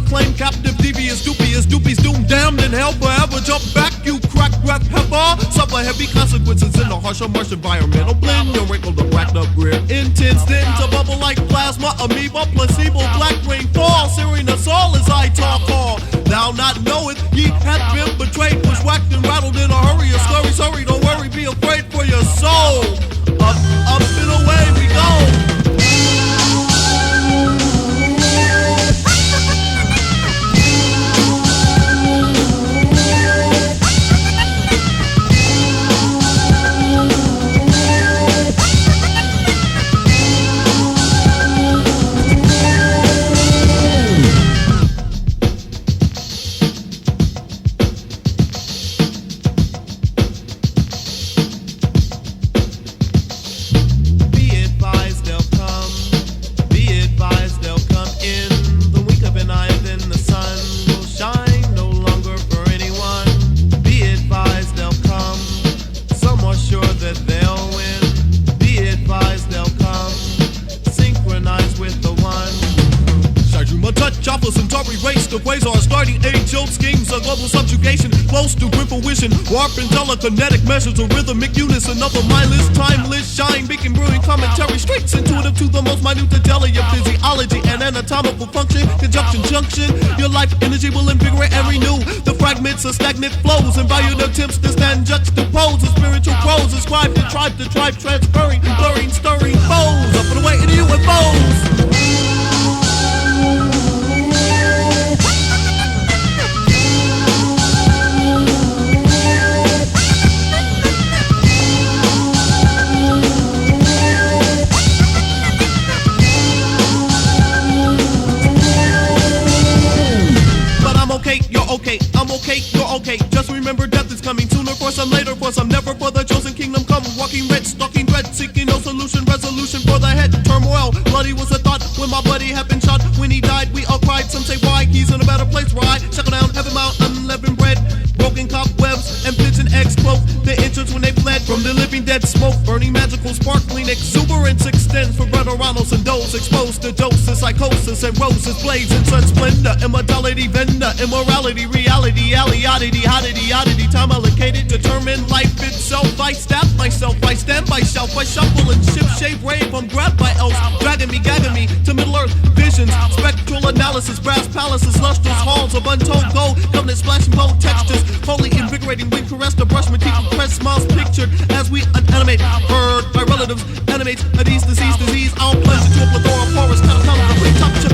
claim captive, devious, dubious, doopies, doomed, damned in hell forever. Jump back, you crack, rap, heifer. Suffer heavy consequences in a harsh, harsh environmental blend. Your wrinkled, racked up rear intense, then to bubble like plasma, amoeba, placebo, black rain fall. Searing us all as I talk all. Thou not knoweth, ye hath been betrayed, bushwhacked and rattled in a hurry. A scurry, sorry, don't worry, be afraid for your soul. Up, up and away we go. Warping telekinetic measures of rhythmic unison of a mindless, timeless, shine, beacon, brewing commentary, straight intuitive to the most minute detail of your physiology and anatomical function, conjunction, junction. Your life energy will invigorate and renew the fragments of stagnant flows and valued attempts to stand juxtapose the spiritual prose, ascribed to tribe, transferring, blurring, stirring foes, up and away into UFOs. Okay, I'm okay, you're okay. Just remember death is coming sooner, for some later, for some never. For the chosen kingdom come, walking red, stalking dread, seeking no solution, resolution for the head. Turmoil, bloody was a thought when my buddy had been shot. When he died, we all cried. Some say why, he's in a better place where I shackle down heaven mount, unleavened bread. Broken cobwebs and pigeon eggs cloak the entrance when they fled from the living dead smoke. Burning magical, sparkling exuberance extends for Ronalds and Does, exposed to doses, psychosis and roses, blades and sun splendor. Immortality, vendor, immorality, reality, oddity, oddity, time allocated, determine life itself. I stab myself, I stand by shelf, I shuffle and ship shape rave. I'm grabbed by elves, dragging me, gagging me to Middle Earth visions, spectral analysis, brass palaces, lustrous halls of untold gold, covenant splashing bold textures, fully invigorating, wing caress, the brush, motif, press, smiles pictured as we unanimate, heard by relatives, animates a disease, I'll plunge into a plethora of horrors, kind of a top chip.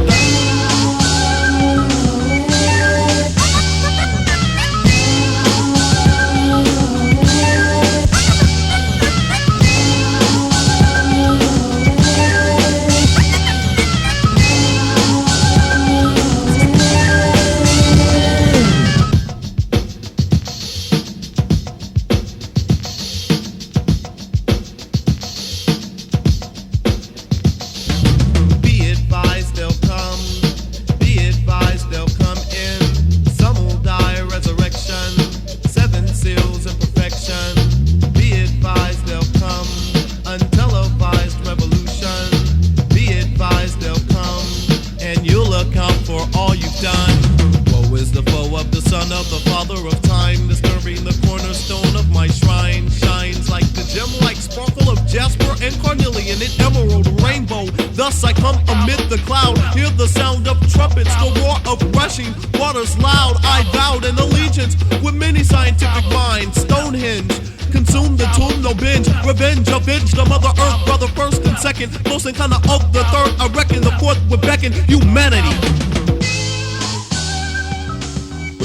Thus I come amid the cloud, hear the sound of trumpets, the roar of rushing waters loud. I vowed an allegiance with many scientific minds. Stonehenge, consume the tomb, no binge. Revenge, avenge the mother earth, brother first and second. Close and kinda of the third, I reckon the fourth would beckon humanity.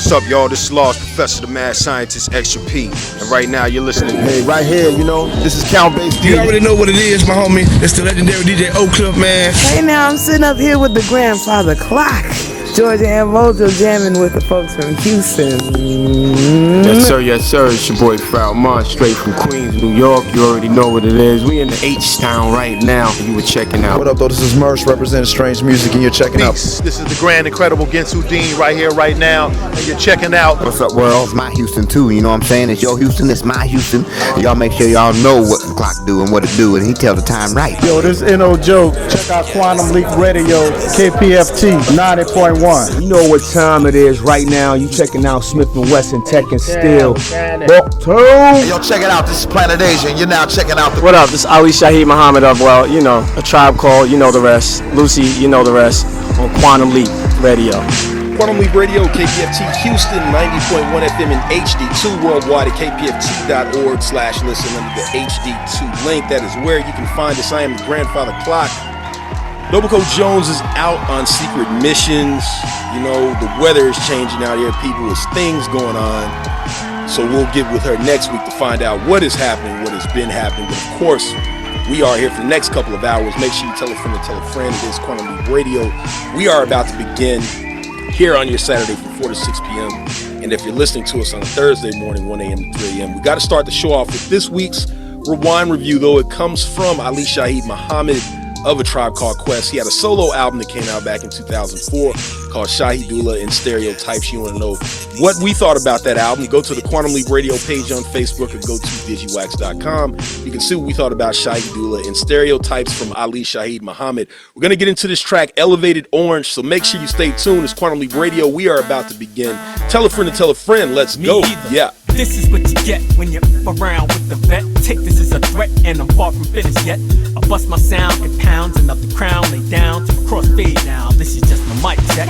What's up, y'all? This is Lost Professor, the Mad Scientist, Extra P. And right now, you're listening to Hey, right here, you know, this is Count Bass. You already know what it is, my homie. It's the legendary DJ Clipse, man. Hey, now I'm sitting up here with the Grandfather Cloc. Georgia and Mojo jamming with the folks from Houston. Yes, sir, yes, sir. It's your boy Falmont, straight from Queens, New York. You already know what it is. We in the H-Town right now. You were checking out. What up, though? This is Mersh, representing Strange Music, and you're checking out. This is the grand, incredible Ginsu Dean right here, right now, and you're checking out. What's up, world? It's my Houston, too. You know what I'm saying? It's your Houston, it's my Houston. And y'all make sure y'all know what the clock do and what it do, and he tell the time right. Yo, this is N.O. Joe. Check out Quantum Leak Radio, KPFT 90.1 one. You know what time it is right now. You checking out Smith & Wesson Tech and Steel. Hey, yo, check it out. This is Planet Asia, and you're now checking out the... What up? This is Ali Shaheed Muhammad of, well, you know, A Tribe Called, you know the rest. Lucy, you know the rest. On Quantum Leap Radio. Quantum Leap Radio, KPFT Houston, 90.1 FM in HD2, worldwide at kpft.org/listen under the HD2 link. That is where you can find us. I am the Grandfather Cloc. Nobuko Jones is out on secret missions. You know, the weather is changing out here, people. There's things going on. So we'll get with her next week to find out what is happening, what has been happening. But of course, we are here for the next couple of hours. Make sure you tell a friend to tell a friend. It is Quantum Leap Radio. We are about to begin here on your Saturday from 4 to 6 p.m. And if you're listening to us on a Thursday morning, 1 a.m. to 3 a.m., we got to start the show off with this week's Rewind Review, though. It comes from Ali Shaheed Muhammad of A Tribe Called Quest. He had a solo album that came out back in 2004 called Shahidullah and Stereotypes. You want to know what we thought about that album? Go to the Quantum Leap Radio page on Facebook or go to digiwax.com. You can see what we thought about Shahidullah and Stereotypes from Ali Shaheed Muhammad. We're going to get into this track, Elevated Orange, so make sure you stay tuned. It's Quantum Leap Radio. We are about to begin. Tell a friend to tell a friend. Let's go. Yeah. This is what you get when you're around with the vet. Take this as a threat, and I'm far from finished yet. I bust my sound in pounds and up the crown, lay down to the crossfade now. This is just my mic check.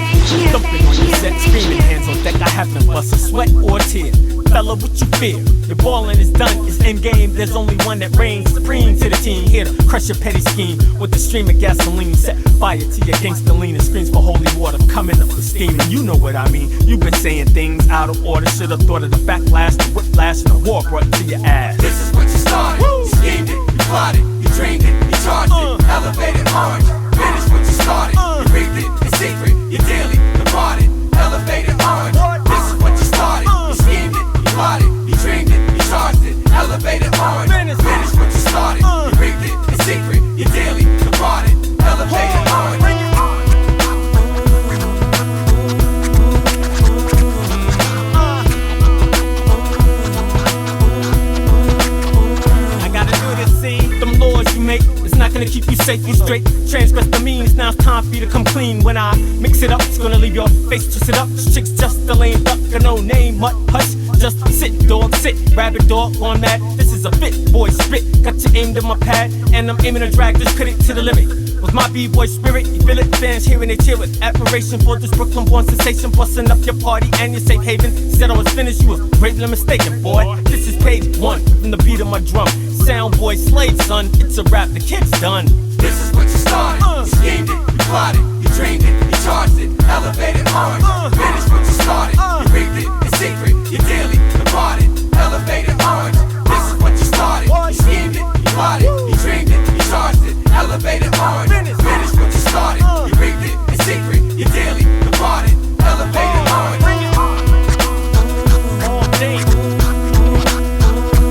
Thumping on your set, screaming hands on deck. I haven't bust a sweat or a tear. Fella, what you fear? Your balling is done, it's endgame. There's only one that reigns supreme to the team. Here to crush your petty scheme with the stream of gasoline. Set fire to your gangster lean and screams for holy water coming up with steam. And you know what I mean. You've been saying things out of order. Should've thought of the backlash, the whiplash, and the war brought to your ass. This is what you started. You schemed it, you plotted, you dreamed it, you charged it. Elevated orange. Finish what you started. You rigged it, it's secret, you daily departed. Elevated orange. This is what you started. You schemed it, you plotted, you dreamed it, you charged it. Elevated orange. Finish what you started. You rigged it, it's secret, you daily departed. Elevated orange. It's not gonna keep you safe and straight. Transgress the means, now it's time for you to come clean. When I mix it up, it's gonna leave your face twisted up. This chick's just a lame duck, got no name, mutt, hush. Just sit, dog, sit, rabbit dog, on mad. This is a bit, boy, spit. Got you aimed at my pad, and I'm aiming to drag this critic to the limit. With my b-boy spirit, you feel it, fans hearing they cheer with admiration for this Brooklyn-born sensation, busting up your party and your safe haven. Said I was finished, you was greatly mistaken, boy. This is page 1 from the beat of my drum. Sound boy, slave son, it's a rap, the kid's done. This is what you started. You schemed it, you plotted, you dreamed it, you charged it. Elevated orange. Finish what you started. You rigged it, it's secret, you daily departed. Elevated orange. This is what you started. You schemed it, you plotted, you dreamed it, you charged it. Elevated orange. Finish what you started. You rigged it, it's secret, you daily departed. Elevated orange. All day.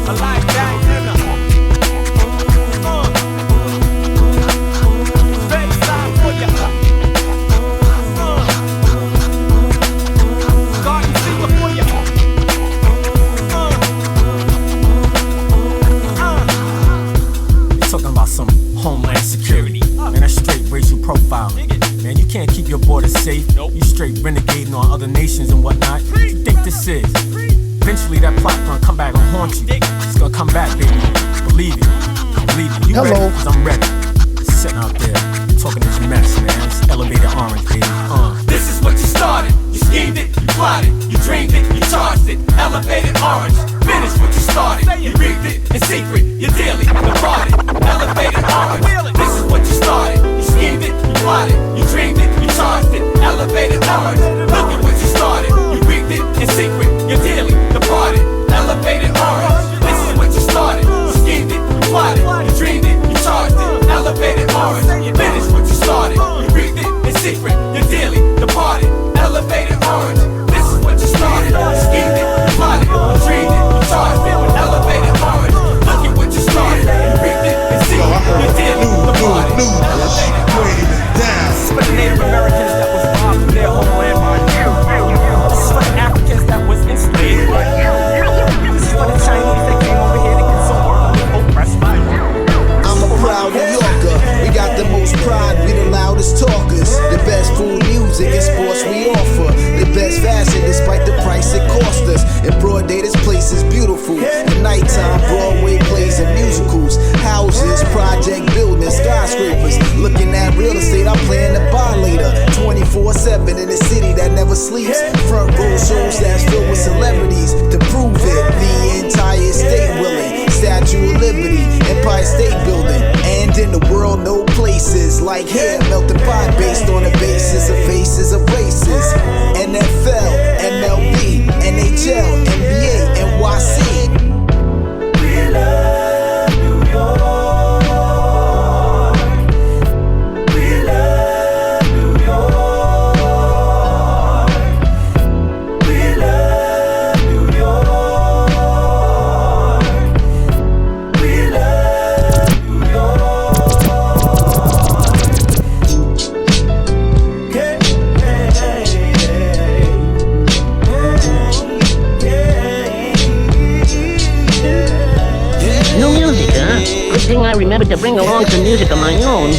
I like that. Homeland security, man, that's straight racial profiling. Man, you can't keep your borders safe. You straight renegading on other nations and whatnot. What you think this is? Eventually that plot gonna come back and haunt you. It's gonna come back, baby. Believe it. Believe it. You Hello. ready? Cause I'm ready. Sitting out there, talking this mess, man. It's elevated orange, baby. This is what you started. You schemed it, you plotted, you dreamed it, you charged it. Elevated orange. Finish what you started. You rigged it in secret, you daily departed. Elevated orange. This is what you started. You schemed it, you plotted, you dreamed it, you charged it. Elevated orange. Look at what you started. You rigged it in secret, you daily departed. Elevated orange. This is what you started. You schemed it, you plotted, you dreamed it, you charged it. price it cost us. In broad day, this place is beautiful. At nighttime, Broadway plays and musicals, houses, project buildings, skyscrapers. Looking at real estate, I plan to buy later. 24/7 in a city that never sleeps. Front row shows that's filled with celebrities. To prove it, the entire state willing. Statue of Liberty, Empire State Building, and in the world, no places like here. Melting pot based on the basis of faces of races. NFL, MLB, NHL, NBA, NYC. We love New York. We love New York. We love New York. We love New York. New music, huh? Good thing I remembered to bring along some music of my own.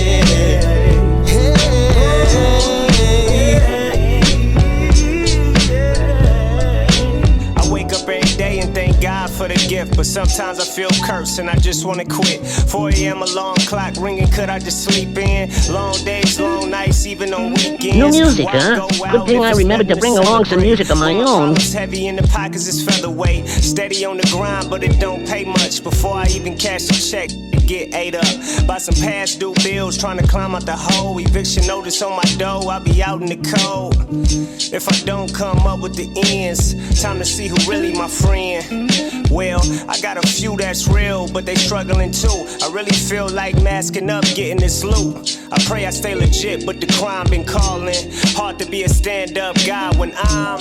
I wake up every day and thank God for the gift, but sometimes I feel cursed and I just wanna quit. 4 a.m. alarm clock ringing, could I just sleep in? Long days, long nights, even on weekends. New music, huh? Good thing I remembered to bring along some music of my own. Heavy in the pockets is featherweight. Steady on the grind, but it don't pay much. Before I even cash a check, get ate up by some past due bills, trying to climb out the hole. Eviction notice on my door, I'll be out in the cold if I don't come up with the ends. Time to see who really my friend. Well, I got a few that's real, but they struggling too. I really feel like masking up, getting this loot. I pray I stay legit, but the crime been calling. Hard to be a stand-up guy when I'm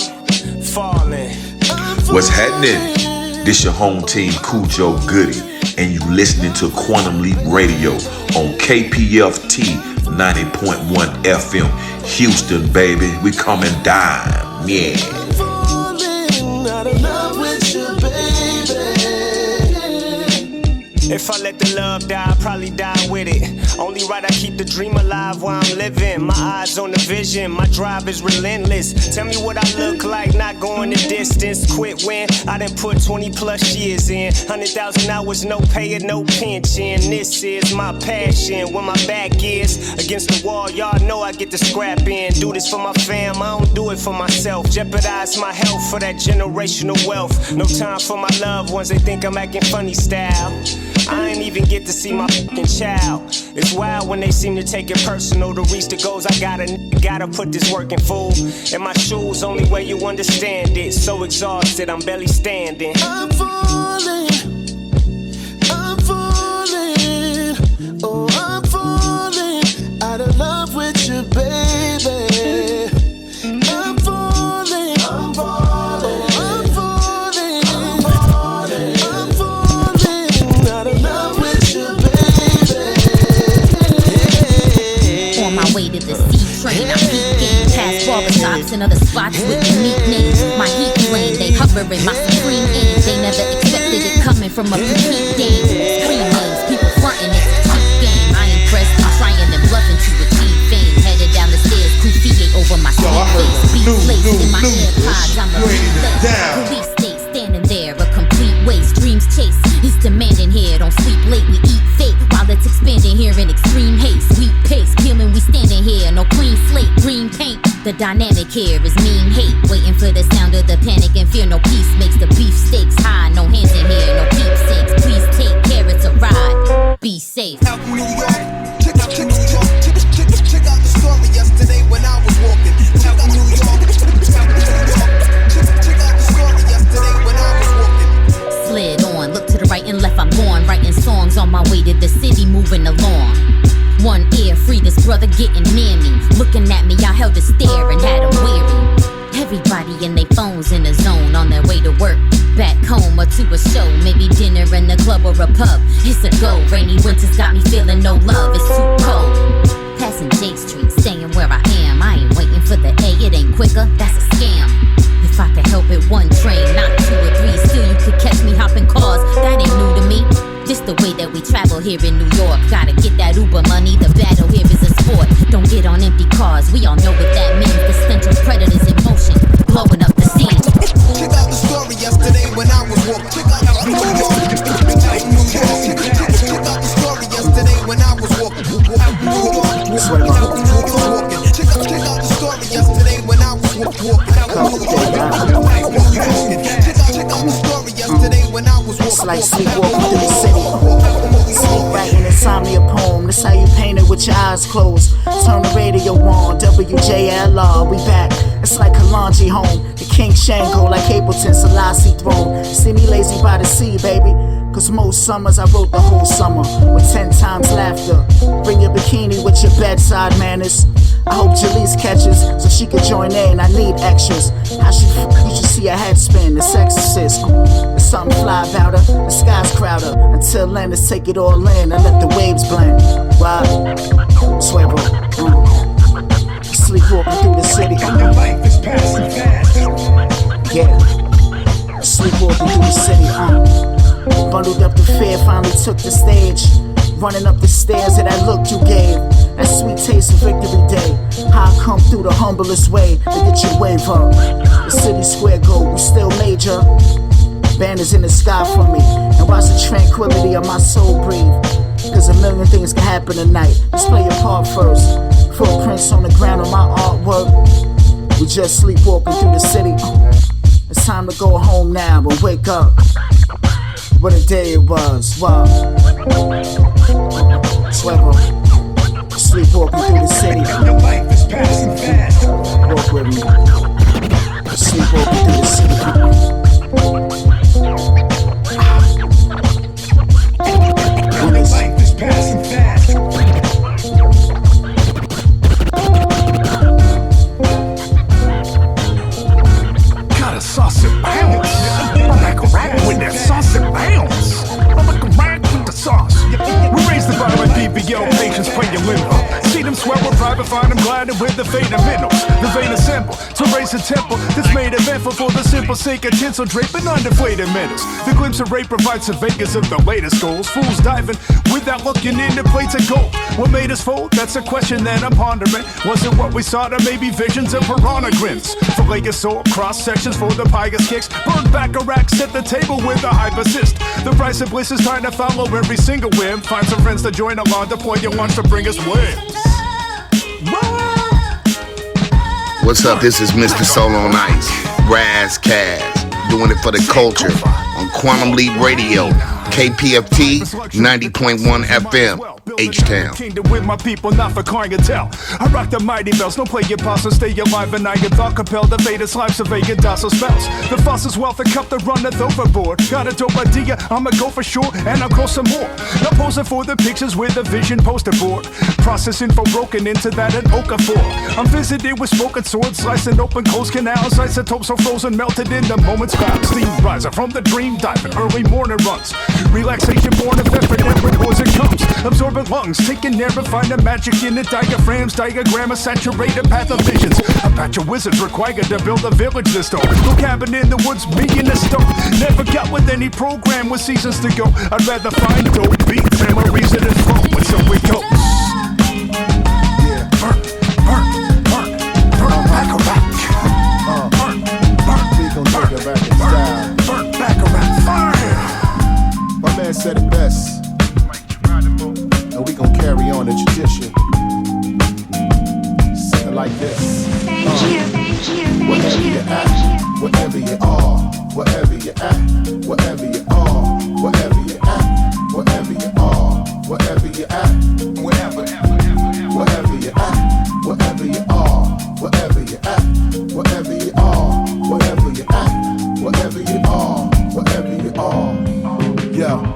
falling. What's happening? This your home team, Cujo Goody, and you listening to Quantum Leap Radio on KPFT 90.1 FM, Houston, baby. We coming down, yeah. If I let the love die, I'll probably die with it. Only right, I keep the dream alive while I'm living. My eyes on the vision, my drive is relentless. Tell me what I look like, not going the distance. Quit when I done put 20 plus years in. 100,000 hours, no pay and no pension. This is my passion. When my back is against the wall, y'all know I get the scrap in. Do this for my fam, I don't do it for myself. Jeopardize my health for that generational wealth. No time for my loved ones, they think I'm acting funny style. I ain't even get to see my fucking child. It's wild when they seem to take it personal. To reach the goals, I gotta put this work in full. In my shoes, only way you understand it. So exhausted, I'm barely standing. I'm falling, oh I'm falling out of love with you, baby. I'm falling, I'm falling, I'm falling, I'm falling, I'm falling out of love with you, baby. On my way to the C train, I'm peeking past barber shops and other spots with unique names. My heat flame, they hovering my supreme aim. They never expected it coming from a petite dame. Scream names, people frontin', it's a cheap game. I ain't pressed, I'm trying and bluffing to achieve fame. Headed down the stairs, croupier over my sweet face. Beat laced in my AirPods, I'm a relay. Police state standing there, a complete waste. Dreams chase, it's demanding here. Don't sleep late, we eat fake while it's expanding here in extreme haste. Sweet pace, peeling, we standing here. No clean slate, green paint. The dynamic here is mean hate. Waiting for the sound of the panic and fear. No peace makes the beef stakes high. No hands in here, no keepsakes. Please take care, it's a ride. Be safe. Out in New York, check out the story yesterday when I was walking. Check out New York, check out the story yesterday when I was walking. Slid on, look to the right and left, I'm gone. Writing songs on my way to the city, moving along. One ear free, this brother getting near me. Looking at me, I held a stare and had him weary. Everybody in their phones in the zone, on their way to work, back home or to a show. Maybe dinner in the club or a pub. It's a go, rainy winters got me feeling no love, it's too cold. Passing J Street, staying where I am. I ain't waiting for the A, it ain't quicker, that's a scam. If I could help it, one train, not 2 or 3. Still you could catch me hopping cars, that ain't new to me. Just the way that we travel here in New York. Gotta get that Uber money, the battle here is a sport. Don't get on empty cars, we all know what that means. The stench of predators in motion, blowing up the scene. Check out the story yesterday when I was walking. It's like sleepwalking through the city. Sleep writing insomnia poem. That's how you paint it with your eyes closed. Turn the radio on, WJLR, we back. It's like a laundry home. The King Shango like Ableton Selassie throne. See me lazy by the sea, baby. Cause most summers I wrote the whole summer with 10 times laughter. Bring your bikini with your bedside manners. I hope Jalise catches so she can join in. I need extras. How you should see her head spin. The exorcist. There's something fly about her. The sky's crowded. Until then, let's take it all in and let the waves blend. Wow. Suevo. Sleepwalking through the city. Your life is passing fast. Yeah. Sleepwalking through the city. Bundled up the fear, finally took the stage. Running up the stairs of that look you gave. That sweet taste of victory day. How I come through the humblest way to get your wave up. The city square gold, we still major. Banners in the sky for me. And watch the tranquility of my soul breathe. Cause a million things can happen tonight. Let's play your part first. Footprints on the ground of my artwork. We just sleepwalking through the city. It's time to go home now and wake up. What a day it was, wow. Suevo, sleepwalking through the city. Your life is passing fast. Walk with me. Sleepwalking through the city. Your life is passing fast. Got a sauce and bounce. I'm like a rat with that sauce and bounce. I'm like a rat with the sauce. We raise the bar and BBO patients playing limbo. See them swell with private, find them gliding with the faded minnows. The vein is simple, to raise a temple that's made eventful for the simple sake of tinsel draping on deflated metals. The glimpse of ray provides surveyors of the latest goals. Fools diving without looking into plates of gold. What made us fold? That's a question that I'm pondering. Was it what we saw, or maybe visions of piranha grins? Fillet your soul, cross sections for the pious kicks. Burn back a rack, set the table with a high persist. The price of bliss is trying to follow every single whim. Find some friends to join along, deploy your lunch to bring us wins. What's up? This is Mr. Soul on Ice, Raz Kaz, doing it for the culture on Quantum Leap Radio, KPFT 90.1 FM, H-Town. Kingdom with my people, not for clientele. I rock the mighty bells, don't play your boss and stay alive. And I get thought compelled, the Veda's life surveying docile spells. The foster's wealth, the cup that runneth overboard. Got a dope idea, I'ma go for sure, and I'll grow some more. Now posing for the pictures with a vision poster board. Process info broken into that an Okafor. I'm visited with smoking swords, slicing open closed canals. Isotopes so frozen, melted in the moment's cloud. Steam rising from the dream, diving early morning runs. Relaxation born of effort, and rewards it comes. Absorbing lungs, taking air and finding magic in the diaphragms. Diagram a saturated path of visions. A batch of wizards required to build a village this though. No cabin in the woods, me in the stone. Never got with any program with seasons to go. I'd rather find dope beats and a reason to flow. And so it goes. Yeah, burn, back a rack. Burn, we gon' take it back in style. Burn, back a rack, fire. My man said it best. And we gon' carry on the tradition. Something like this. Wherever you at, wherever you are, wherever you at, wherever you are, wherever you at, wherever you are, wherever you at, wherever you at, wherever you are, wherever you at, wherever you are, wherever you at, wherever you are, wherever you are. Yeah.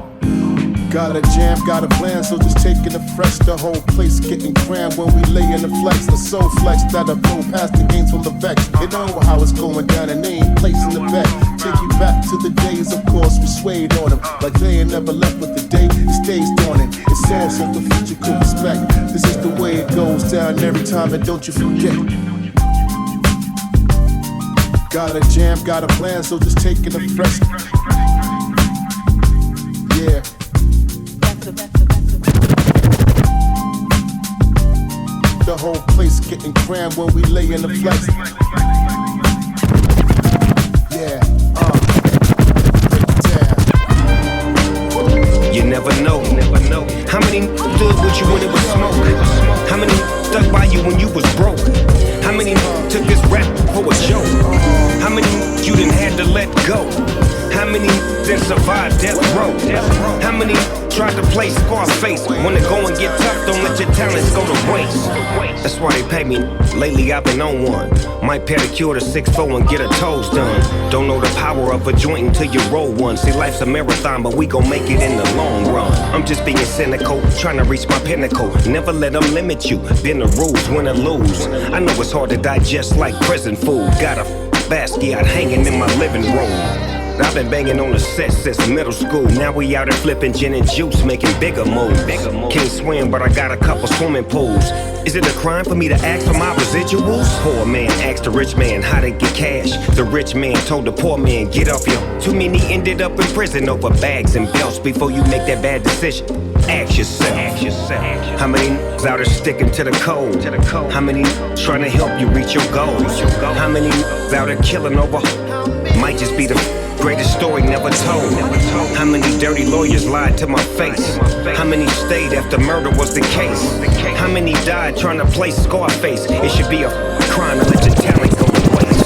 Got a jam, got a plan, so just taking the fresh. The whole place getting crammed when we lay in the flex. The soul flex that I blow past the games from the vex. They know how it's going down and they ain't placing the bet. Take you back to the days, of course, we swayed on them. Like they ain't never left with the day, it stays dawning. It's all so the future could respect. This is the way it goes down every time, and don't you forget. Got a jam, got a plan, so just taking the fresh. Yeah. The whole place getting crammed when we lay in the flex. Yeah, You never know. How many stood with you when it was smoke? How many die death row. How many tried to play Scarface? When the going get tough, don't let your talents go to waste. That's why they pay me. Lately I've been on one. Might pedicure the 6'4" and get her toes done. Don't know the power of a joint until you roll one. See, life's a marathon, but we gon' make it in the long run. I'm just being cynical, trying to reach my pinnacle. Never let them limit you. Bend the rules, win or lose. I know it's hard to digest like prison food. Got a Basquiat hanging in my living room. I've been banging on the set since middle school. Now we out here flipping gin and juice, making bigger moves. Can't swim, but I got a couple swimming pools. Is it a crime for me to ask for my residuals? Poor man asked the rich man how to get cash. The rich man told the poor man, get off your. Too many ended up in prison over bags and belts. Before you make that bad decision, ask yourself. How many out here sticking to the code? How many trying to help you reach your goals? How many out here killing over? Might just be the greatest story never told. How many dirty lawyers lied to my face? How many stayed after murder was the case? How many died trying to play Scarface? It should be a crime to let your talent go to waste.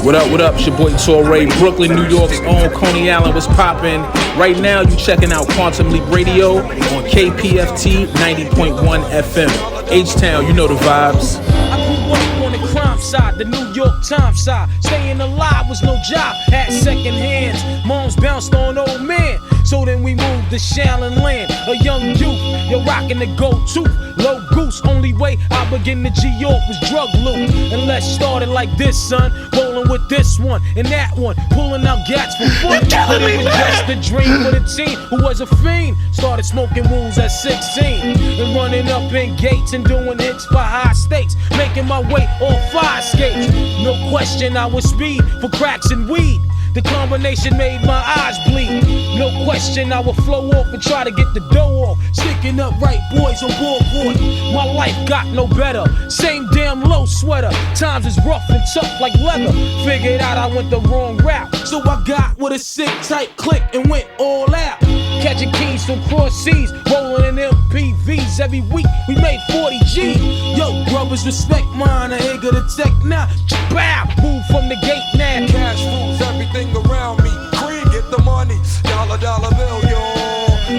What up, it's your boy Torre, Brooklyn, New York's own Coney Island, what's poppin'? Right now, you checking out Quantum Leap Radio on KPFT 90.1 FM. H-Town, you know the vibes. I grew up on the crime side, the New York Times side. Staying alive was no job, had second hands. Moms bounced on old men, so then we moved to Shaolin Land. A young youth, you're rocking the go-to. Low goose, only way I begin to G-York was drug loot. And let's start it like this, son. Rolling with this one and that one, pulling out gats for foot. But it was just a dream for the teen who was a fiend. Started smoking wools at 16 and running up in gates and doing hits for high stakes. Making my way on fire skates. No question I was speed for cracks and weed. The combination made my eyes bleed. No question I would flow off and try to get the dough off. Sticking up right boys on board. My life got no better. Same damn low sweater. Times is rough and tough like leather. Figured out I went the wrong route. So I got with a sick tight click and went all out. Catching keys from cross seas, rolling in MPVs. Every week we made 40 G. Yo, brothers, respect mine. I ain't gonna tech now. Bow, move from the gate now. Cash rules everything around me. Cream, get the money. Dollar bill, yo.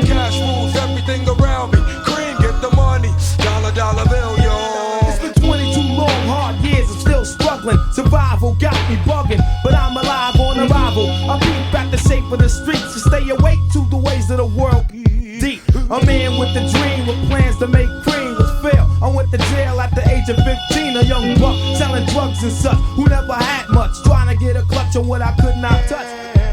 Cash rules everything around me. Cream, get the money. Dollar bill, yo. It's been 22 long, hard years. I'm still struggling. Survival got me bugging, but I'm alive on arrival. I peep back the shape of the streets to stay awake to the ways of the world. Deep, a man with a dream with plans to make cream was fail. I went to jail at the age of 15, a young buck selling drugs and such who never had much, trying to get a clutch on what I could not touch.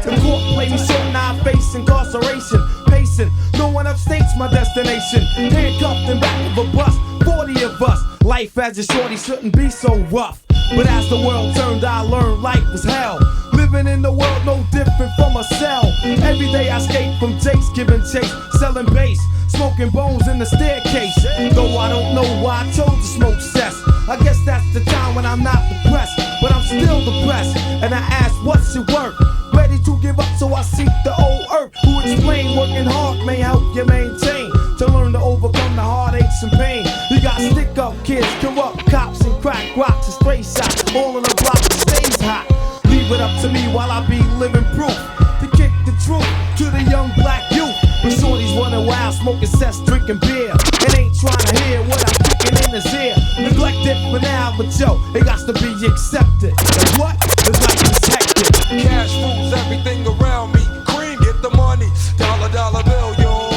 The court played me so now I face incarceration, pacing. No one upstates my destination. Handcuffed in back of a bus, 40 of us. Life as a shorty shouldn't be so rough. But as the world turned, I learned life was hell. Living in the world no different from a cell. Every day I escape from Jake's, giving chase, selling bass, smoking bones in the staircase. Though I don't know why I chose to smoke cess. I guess that's the time when I'm not depressed, but I'm still depressed. And I ask, what's your work? Ready to give up, so I seek the old earth who explain working hard may help you maintain. To learn to overcome the heartaches and pain. You got stick up kids, corrupt cops and crack rocks and stray shots. All in the block stays hot. Leave it up to me while I be living proof to kick the truth to the young black youth. When shorties running wild, smoking cess, drinking beer, and ain't trying to hear what I'm kicking in his ear. Neglected for now, but yo, it got to be accepted. And what? The life is hectic. Cash rules everything around me. Cream, get the money. Dollar bill, yo.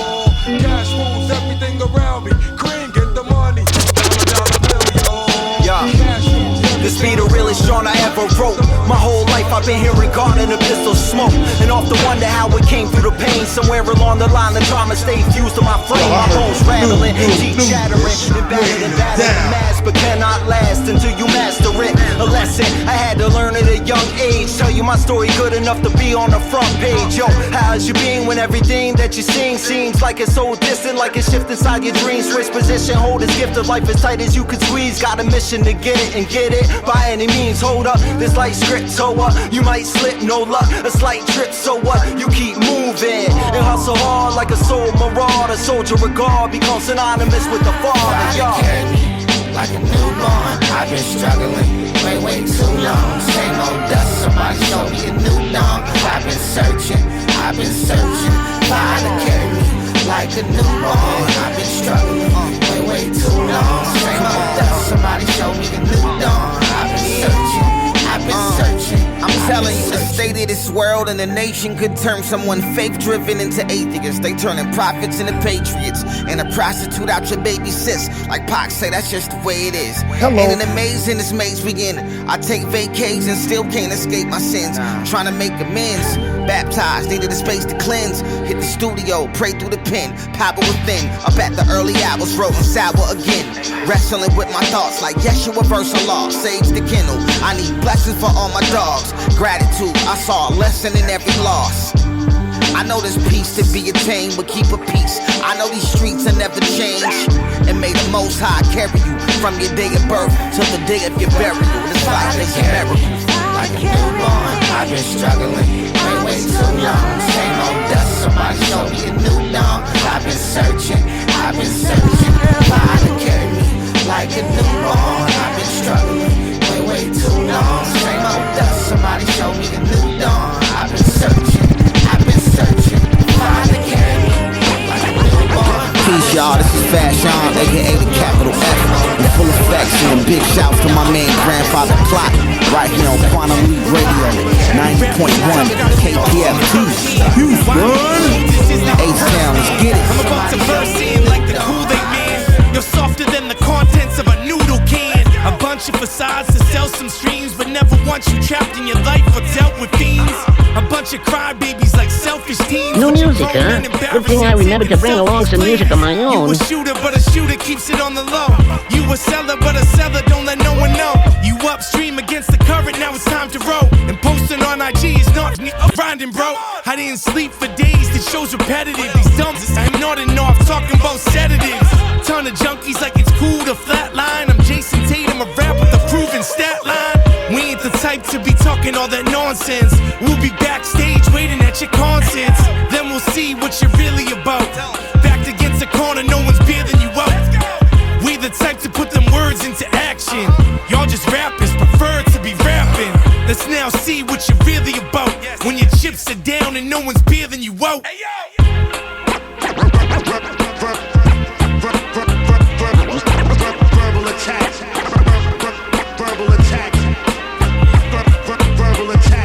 Cash rules everything around me. Cream, get the money. Dollar bill, yo. This be the realest song I ever wrote. My whole life I've been hearing God and the pistol smoke, and often wonder how it came through the pain. Somewhere along the line the trauma stayed fused to my frame. My bones rattling, teeth chattering, embedded in mass, but cannot last until you master it. A lesson I had to learn at a young age. Tell you my story good enough to be on the front page? Yo, how's you being when everything that you sing seems like it's so distant, like it's shift inside your dreams? Switch position, hold this gift of life as tight as you could squeeze. Got a mission to get it and get it by any means. Hold up, this light script, so you might slip, no luck, a slight trip, so what? You keep moving and hustle hard like a soul marauder. Soldier regard becomes synonymous with the father, y'all. Like a newborn, I've been struggling way too long. Same old dust, somebody show me a new dawn. Cause I've been searching, Father carry me like a newborn. I've been struggling way too long. Same old dust, somebody show me a new dawn. I've been searching. I'm telling you, the state of this world and the nation could turn someone faith-driven into atheists. They turning prophets into patriots, and a prostitute out your baby sis. Like Pac say, that's just the way it is. Hello. Ain't it amazing this makes begin? I take vacays and still can't escape my sins. Trying to make amends. Baptized, needed a space to cleanse. Hit the studio, pray through the pen. Power within, up at the early hours, rolling sour again. Wrestling with my thoughts like Yeshua verse Allah. Sage the Kindle, I need blessings for all my dogs. Gratitude, I saw a lesson in every loss. I know there's peace to be attained, but keep a peace. I know these streets will never change. And may the Most High carry you from your day of birth to the day of your burial. This life is a miracle. Like a newborn, I've been struggling way too long. Same old dust, somebody show me a new dawn. I've been searching, Father carry me like a newborn. I've been struggling way too long. Same old dust, somebody show me a new dawn. I've been searching, Father carry me like a newborn. Peace, y'all, this is Fashion, aka the capital F. In full effect, and big shouts to my man Grandfather Cloc, right here on Quantum Leap Radio, 90.1 KPFT Houston. H-Town, let's get it. I'm about to burst in like the Kool-Aid man. You're softer than the contents of a noodle can. A bunch of facades to sell some streams, but never once you trapped in your life or dealt with fiends. A bunch of crybabies like selfish teens. New music, huh? Good thing I remember to bring along some music of my own. You a shooter, but a shooter keeps it on the low. You a seller, but a seller don't let no one know. You upstream against the current, now it's time to row. And posting on IG is not grinding, bro. I didn't sleep for days, this show's repetitive. These dumps, I'm nodding off, talking about sedatives. Ton of junkies like it's cool to flatline. I'm Jason Tatum, a rap with a proven stat line. We ain't the type to be talking all that nonsense. We'll be backstage waiting at your concerts. Then we'll see what you're really about. Backed against the corner, no one's beating you out. We the type to put them words into action. Y'all just rappers prefer to be rapping. Let's now see what you're really about. When your chips are down and no one's beating you out. Verbal attacks. Verbal attacks.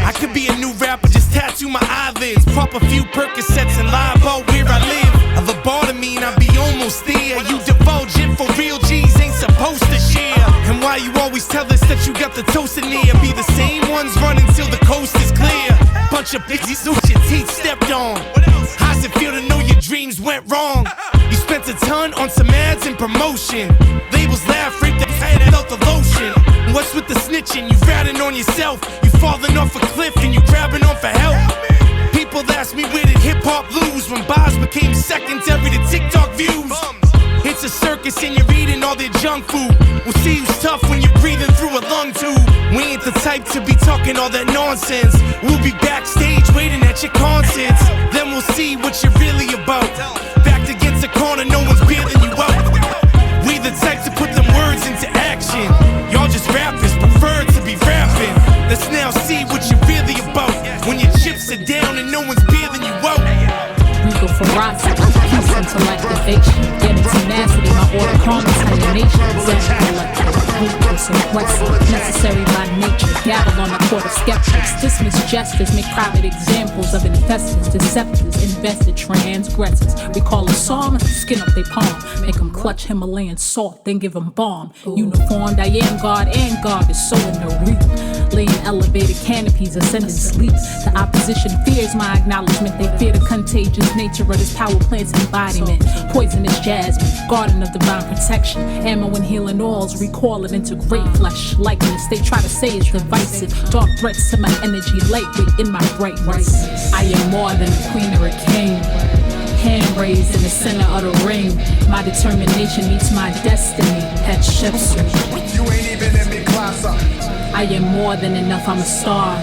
I could be a new rapper, just tattoo my eyelids. Pop a few Percocets and lie about where I live. A lobotomy and I'll be almost there. You divulge it for real G's ain't supposed to share. And why you always tell us that you got the toast in there? Be the same ones running till the coast is clear. Bunch of bitches who your teeth stepped on. How's it feel to know your dreams went wrong? You spent a ton on some ads and promotion. Labels laugh, rape the head out the lotion. What's with the snitching? You ratting on yourself. You falling off a cliff and you grabbing on for help. People ask me where did hip-hop lose when bars became secondary to TikTok views. It's a circus and you're eating all their junk food. We'll see who's tough when you're breathing through a lung tube. We ain't the type to be talking all that nonsense. We'll be backstage waiting at your concerts. Then we'll see what you're really about. Backed against the corner, no one's beating you out. We the type to put them words into action. Y'all just rappers prefer to be rapping. Let's now see what you're really about. When your chips are down and no one's beating you out. Legal ferocity, peace into activation. Getting tenacity, my order calm entire nation. Zen collective, ruthless and aggressive, necessary by nature. Gavel on the court of skeptics. Dismiss jesters, make private examples of investors, deceptors, invested transgressors. We call a psalm, skin up their palm. Make them clutch Himalayan salt, then give them balm. Uniformed, I am God, and God is so in the reap. Laying elevated canopies, ascending sleep. The opposition fears my acknowledgement. They fear the contagious nature of this power plants embodied embodiment. Poisonous jasmine, garden of divine protection. Ammo and healing oils, recall it into great flesh likeness. They try to say it's divisive. Dark threats to my energy, lightweight in my brightness. I am more than a queen or a king. Hand raised in the center of the ring. My determination meets my destiny. At Shepsu. You ain't even in me class up. I am more than enough, I'm a star.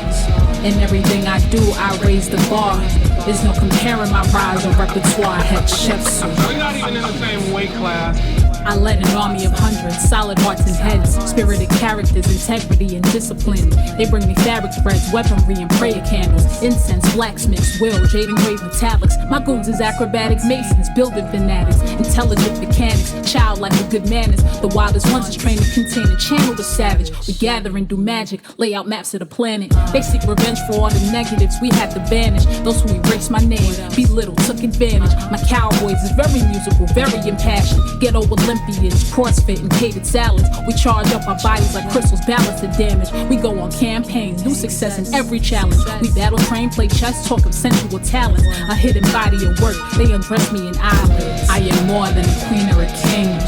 In everything I do, I raise the bar. There's no comparing my rise or repertoire. At Shepsu. We're not even in the same weight class. I led an army of hundreds, solid hearts and heads, spirited characters, integrity and discipline. They bring me fabric threads, weaponry and prayer candles, incense, blacksmiths, will, jade engraved metallics. My goons is acrobatic masons, building fanatics, intelligent mechanics, childlike with good manners. The wildest ones is trained to contain and channel the savage. We gather and do magic, lay out maps of the planet. They seek revenge for all the negatives we had to banish. Those who erased my name, belittled, took advantage. My cowboys is very musical, very impassioned. Ghetto Olympians, CrossFit and catered salads. We charge up our bodies like crystals, balance the damage. We go on campaigns, new success in every challenge. We battle, train, play chess, talk of sensual talents. A hidden body of work, they undress me in eyelids. I am more than a queen or a king.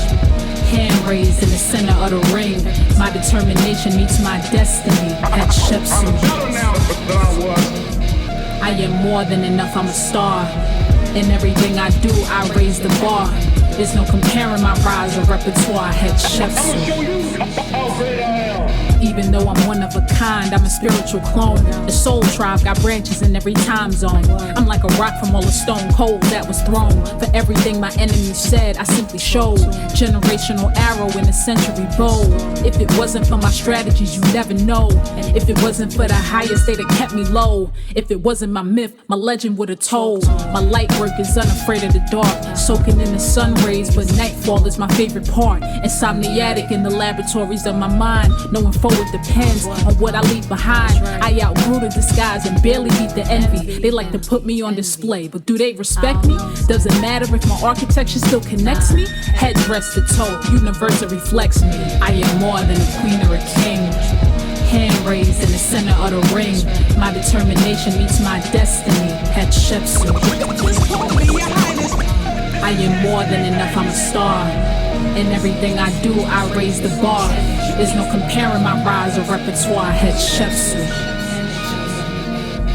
Hand raised in the center of the ring. My determination meets my destiny. At Shepsu. I am more than enough, I'm a star. In everything I do, I raise the bar. There's no comparing my rise or repertoire. Head Shepsu. Even though I'm one of a kind, I'm a spiritual clone. The soul tribe got branches in every time zone. I'm like a rock from all the stone cold that was thrown. For everything my enemies said, I simply showed. Generational arrow in a century bow. If it wasn't for my strategies, you never know. If it wasn't for the highest, they'd have kept me low. If it wasn't my myth, my legend would have told. My light work is unafraid of the dark, soaking in the sun rays, but nightfall is my favorite part. Insomniatic in the laboratories of my mind, knowing forward depends on what I leave behind. I outgrew the disguise and barely beat the envy. They like to put me on display, but do they respect me? Does it matter if my architecture still connects me? Head rest to toe, universe reflects me. I am more than a queen or a king. Hand raised in the center of the ring. My determination meets my destiny. At Shepsu. I am more than enough, I'm a star. In everything I do, I raise the bar. There's no comparing my rise or repertoire. Head Shepsu.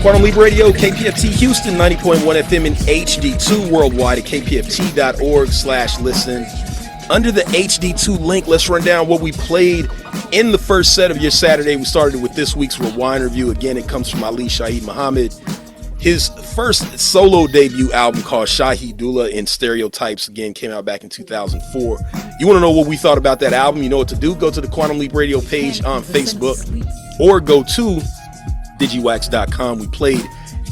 Quantum Leap Radio, KPFT Houston, 90.1 FM in HD2 worldwide at kpft.org/listen. Under the HD2 link, let's run down what we played in the first set of your Saturday. We started with this week's Rewind Review. Again, it comes from Ali Shaheed Muhammad. His first solo debut album called Shahidullah in Stereotypes, again, came out back in 2004. You want to know what we thought about that album? You know what to do. Go to the Quantum Leap Radio page on Facebook or go to digiwax.com. We played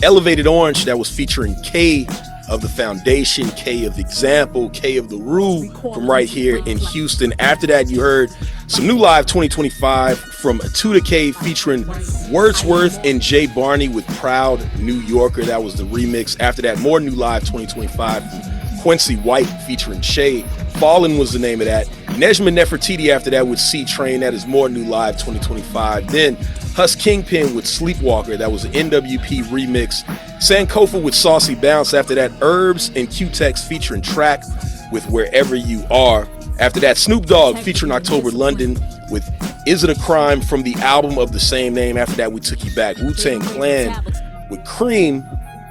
Elevated Orange, that was featuring K of the Foundation, K of the Example, K of the Rue from right here in Houston. After that, you heard some new live 2025 from 2 to K featuring Wordsworth and Jay Barney with Proud New Yorker. That was the remix. After that, more new live 2025 from Quincy White featuring Shay. Fallen was the name of that. Nejma Nefertiti after that with C Train. That is more new live 2025. Then Hus Kingpin with Sleepwalker. That was an NWP remix. Sankofa with Saucy Bounce. After that, Herbs and Q-Tex featuring Track with Wherever You Are. After that, Snoop Dogg featuring October London with Is It a Crime from the album of the same name. After that, we took you back. Wu-Tang Clan with Cream.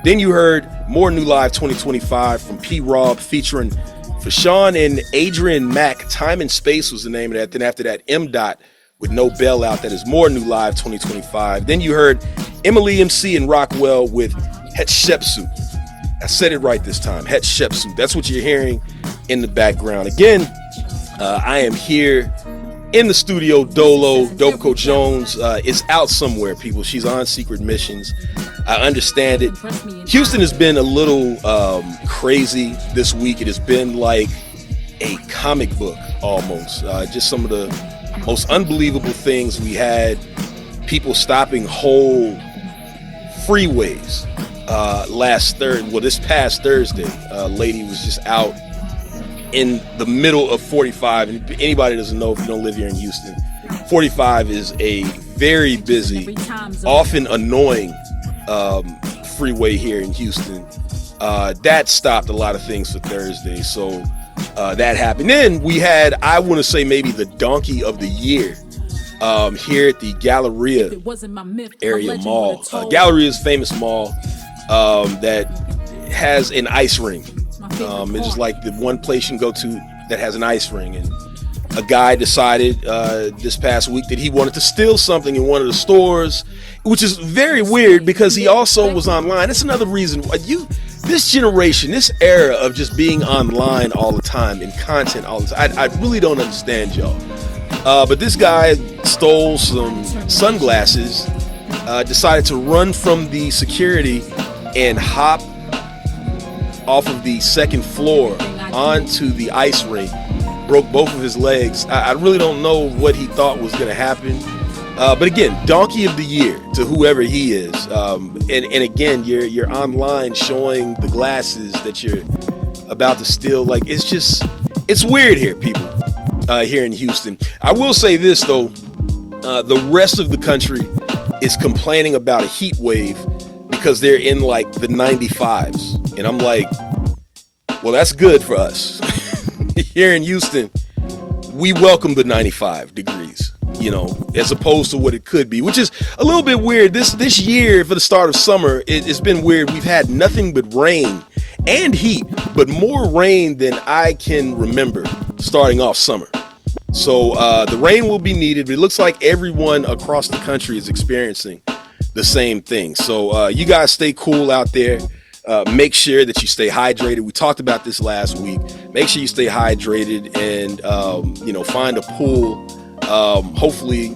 Then you heard more new live 2025 from P-Rob featuring Fashawn and Adrian Mack. Time and Space was the name of that. Then after that, M-Dot with No Bailout. That is more new live 2025. Then you heard Emily MC and Rockwell with Hatshepsut. I said it right this time. Hatshepsut. That's what you're hearing in the background. Again, I am here in the studio. Dolo, Dopeco Jones is out somewhere, people. She's on secret missions. I understand it. Houston has been a little crazy this week. It has been like a comic book almost. Just some of the most unbelievable things. We had people stopping whole freeways this past Thursday. A lady was just out in the middle of 45. And anybody doesn't know if you don't live here in Houston, 45 is a very busy, often annoying freeway here in Houston. That stopped a lot of things for Thursday. So that happened. Then we had, I want to say maybe the donkey of the year here at the Galleria area mall. Galleria is a famous mall that has an ice ring. It's just like the one place you can go to that has an ice ring. And a guy decided this past week that he wanted to steal something in one of the stores, which is very weird because he also was online. That's another reason why this generation, this era of just being online all the time and content all the time, I really don't understand y'all. But this guy stole some sunglasses, decided to run from the security and hop off of the second floor onto the ice rink, broke both of his legs. I really don't know what he thought was going to happen. But again, donkey of the year to whoever he is. And again, you're online showing the glasses that you're about to steal. Like, it's weird here, people, here in Houston. I will say this, though. The rest of the country is complaining about a heat wave because they're in like the 95s. And I'm like, well, that's good for us. Here in Houston, we welcome the 95 degrees, as opposed to what it could be, which is a little bit weird. This year, for the start of summer, it's been weird. We've had nothing but rain and heat, but more rain than I can remember starting off summer. So the rain will be needed, but it looks like everyone across the country is experiencing the same thing. So you guys stay cool out there. Make sure that you stay hydrated. We talked about this last week. Make sure you stay hydrated and, find a pool. Hopefully,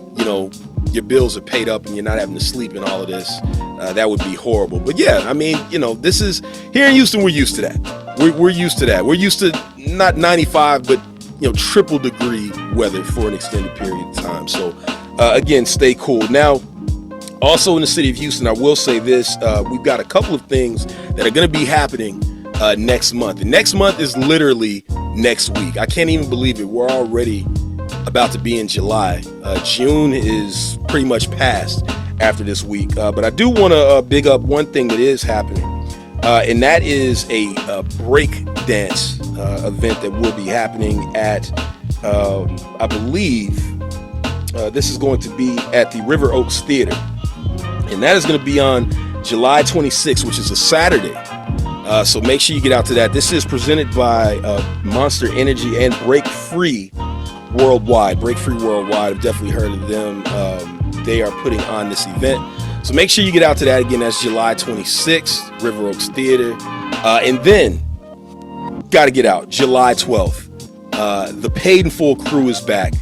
your bills are paid up and you're not having to sleep in all of this. That would be horrible. But yeah, I mean, this is here in Houston. We're used to that. We're used to that. We're used to not 95, but, triple degree weather for an extended period of time. So again, stay cool. Now, also in the city of Houston, I will say this, we've got a couple of things that are going to be happening next month. And next month is literally next week. I can't even believe it. We're already about to be in July. June is pretty much past after this week. But I do want to big up one thing that is happening. And that is a break dance event that will be happening at, I believe, this is going to be at the River Oaks Theater. And that is going to be on July 26th, which is a Saturday. So make sure you get out to that. This is presented by Monster Energy and Break Free Worldwide. Break Free Worldwide, I've definitely heard of them. They are putting on this event. So make sure you get out to that. Again, that's July 26th, River Oaks Theater. And then, got to get out, July 12th. The Paid in Full crew is back.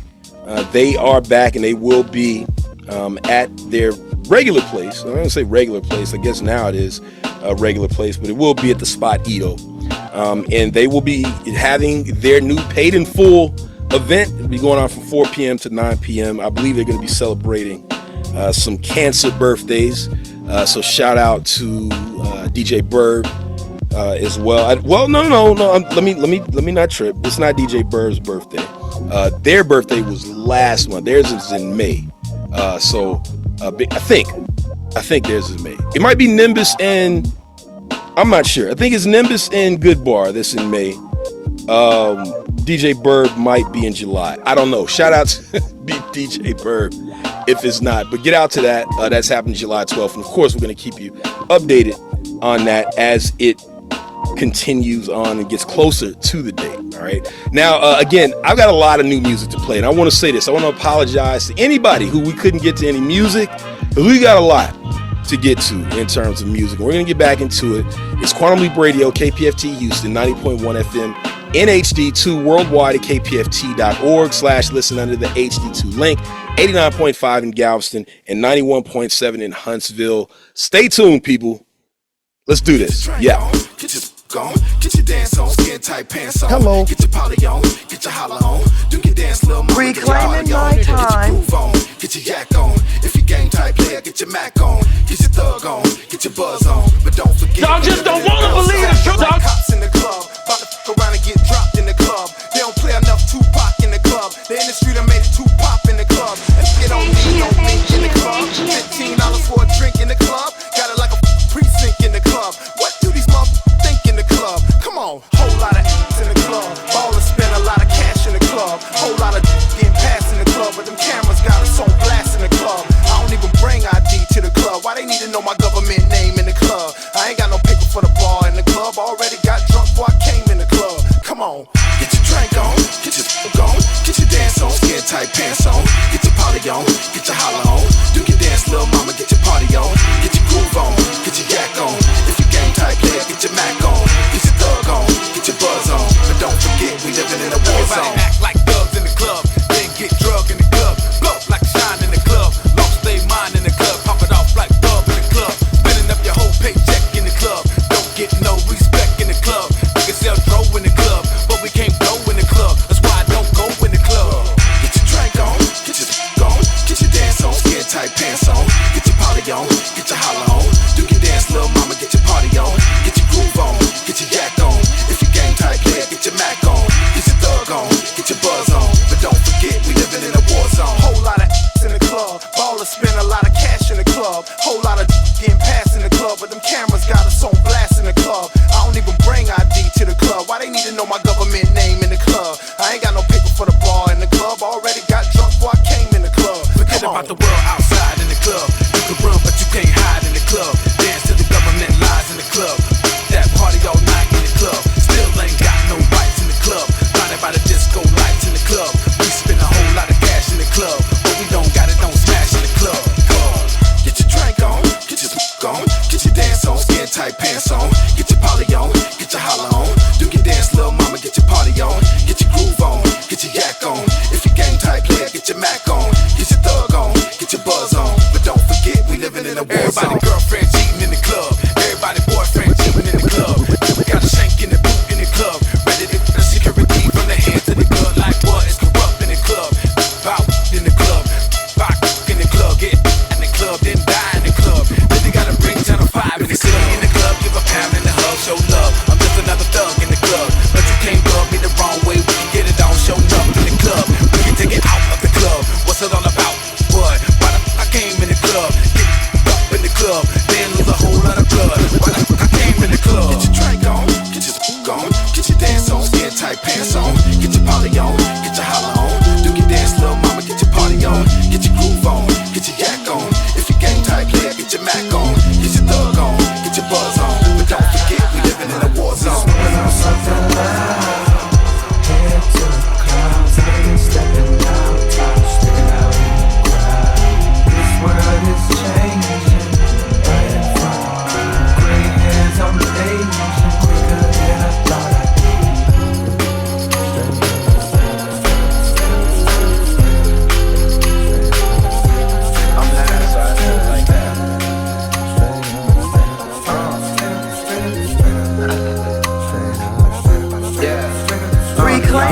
They are back and they will be at their regular place. I'm going to say regular place. I guess now it is a regular place, but it will be at the Spot Edo. And they will be having their new Paid in Full event. It'll be going on from 4 p.m. to 9 p.m. I believe they're going to be celebrating some cancer birthdays. So shout out to DJ Bird as well. No. Let me not trip. It's not DJ Bird's birthday. Their birthday was last month. Theirs is in May. I think theirs is May. It might be Nimbus and I'm not sure. I think it's Nimbus and Good Bar that's in May. DJ Bird might be in July. I don't know. Shout out to DJ Bird if it's not. But get out to that. That's happening July 12th. And of course, we're going to keep you updated on that as it continues on and gets closer to the date. All right. Now, again, I've got a lot of new music to play. And I want to say this. I want to apologize to anybody who we couldn't get to any music. But we got a lot to get to in terms of music. We're going to get back into it. It's Quantum Leap Radio, KPFT Houston, 90.1 FM, NHD2 worldwide at kpft.org/listen under the HD2 link, 89.5 in Galveston and 91.7 in Huntsville. Stay tuned, people. Let's do this. Yeah. Get your dance on, skin tight pants on. Hello. Get your poly on, get your holler on. Do your dance, little mama. Reclaiming my time. Get your groove on, get your yak on. If you game type player, get your Mac on. Get your thug on, get your buzz on. But don't forget, y'all just don't wanna believe the truth. Like cops in the club, about to fuck around and get dropped in the club. They don't play enough Tupac in the club. The industry done made it too pop in the club. And it don't need no link in the club. $15 for a drink in the club. Got it like a precinct in the club. What do these motherfuckers think my government name in the club. I ain't got no paper for the bar in the club. Already got drunk before I came in the club. Come on, get your drink on, get your on, get your dance on, skin tight pants on, get your poly on, get your holla on. Do your dance, little mama, get your party on, get your groove on, get your yak on. If you game tight player, get your Mac on, get your thug on, get your buzz on. But don't forget, we living in a war zone. Everybody act like thugs in the club, then get drug in the club, blow like shine in the club, lost they mind in the club, pop it off like bub in the club, spending up your whole paycheck in the club. Don't get no respect in the club. Niggas sell dro in the club, but we can't blow in the club. That's why I don't go in the club. Get your drink on, get your on, get your dance on, skin tight pants on, get your poly on, get your holla on. Do your dance, little mama, get your party on, get your groove on, get your yak on. If you game tight player, get your Mac on, get your thug on, get your buzz on. But don't forget, we living in a war zone. Whole lot of in the club, ballers spend a lot of cash in the club. Whole lot of getting passed in the club, but them cameras got us on blast in the club. I don't even bring ID to the club. Why they need to know my government name in the club? I ain't got no paper for the bar in the club. Already got drunk before I came in the club. Forget about the world outside in the club. You can run, but you can't hide in the club. Dance to the government lies in the club. That party all night in the club. Still ain't got no rights in the club. Blinded by the disco lights in the club. We spend a whole lot of cash in the club, but we don't got it, don't smash in the club. Get your drink on, get your on, get your dance on, skin tight pants on, get your poly on, get your holla on. Do your dance, little mama, get your party on, get your groove on, get your yak on. If you game tight player, get your Mac on, get your thug on, get your buzz on. But don't forget, we living in a war zone. Everybody girlfriend cheating in the club, everybody boyfriend cheating in the club. Got a shank in the boot in the club, ready to get the security from the hands of the club. Like what is corrupt in the club, bout in the club, back in the club, get in the club, then die in the club. Then they gotta bring Channel 5 in the city in the club, give a pound in the hug, show love. I'm just another thug in the club, but you can't rub me the wrong way. We can get it on, show love in the club. We can take it out of the club. What's it all about? What? Why the I came in the club, get up in the club, then lose a whole lot of blood. Why the I came in the club? Get your drink on, get your on, get your dance on, skin tight pants on, get your poly on, get your holla on. Do your dance, little mama, get your party on, get your groove on, get your yak on. If you game tight player, get your Mac on, get your thug on, get your buzz on. But don't forget, we living in a war zone. Something loud, head to the clouds, I ain't stepping out, top sticking out in the crowd. This world is changing, right in front of me. Gray hairs, I'm aging quicker than I thought I'd be. I'm mad, so I feel like that.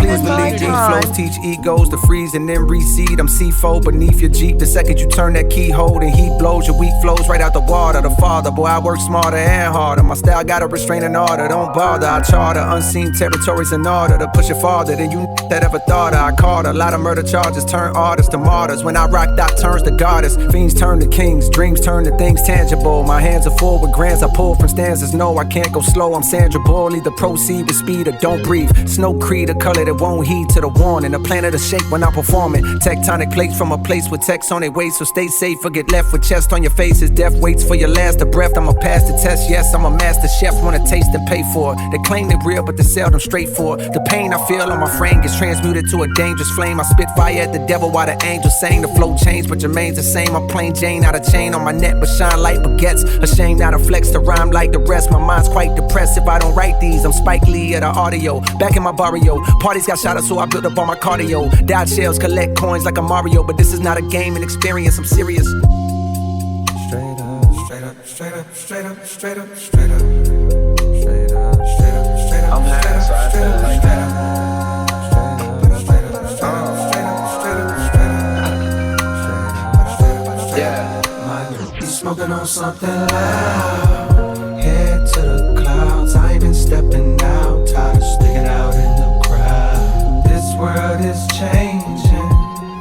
Please believe these flows teach egos to freeze and then recede. I'm C4 beneath your Jeep. The second you turn that keyhole, then heat blows. Your weak flows right out the water. The father, boy, I work smarter and harder. My style got a restraining order. Don't bother, I charter unseen territories in order to push it farther than you that ever thought of. I caught a lot of murder charges, turn artists to martyrs. When I rock, that turns to goddess. Fiends turn to kings, dreams turn to things tangible. My hands are full with grants I pull from stanzas. No, I can't go slow, I'm Sandra Bull. Either proceed with speed or don't breathe. Snow Creed, a color that won't heed to the warning. The planet of shake when I'm performing. Tectonic plates from a place with text on their waist. So stay safe or get left with chest on your faces. Death waits for your last of breath. I'ma pass the test, yes, I'm a master chef. Wanna taste and pay for it. They claim they're real, but they sell them straight for it. The pain I feel on my frame gets transmuted to a dangerous flame. I spit fire at the devil while the angels sing. The flow changed, but remains the same. I'm plain Jane, not a chain on my neck, but shine light baguettes. Ashamed not to flex to rhyme like the rest. My mind's quite depressed if I don't write these. I'm Spike Lee at the audio, back in my barrio. Parties got shot up, so I built up on my cardio. Dodge shells, collect coins like a Mario, but this is not a game, an experience. I'm serious. Straight up, straight up, straight up, straight up, straight up, straight up, straight up, straight up, straight up. I'm high, so I feel like that. Smoking on something loud, head to the clouds. I ain't been stepping out, tired of sticking out in the crowd. This world is changing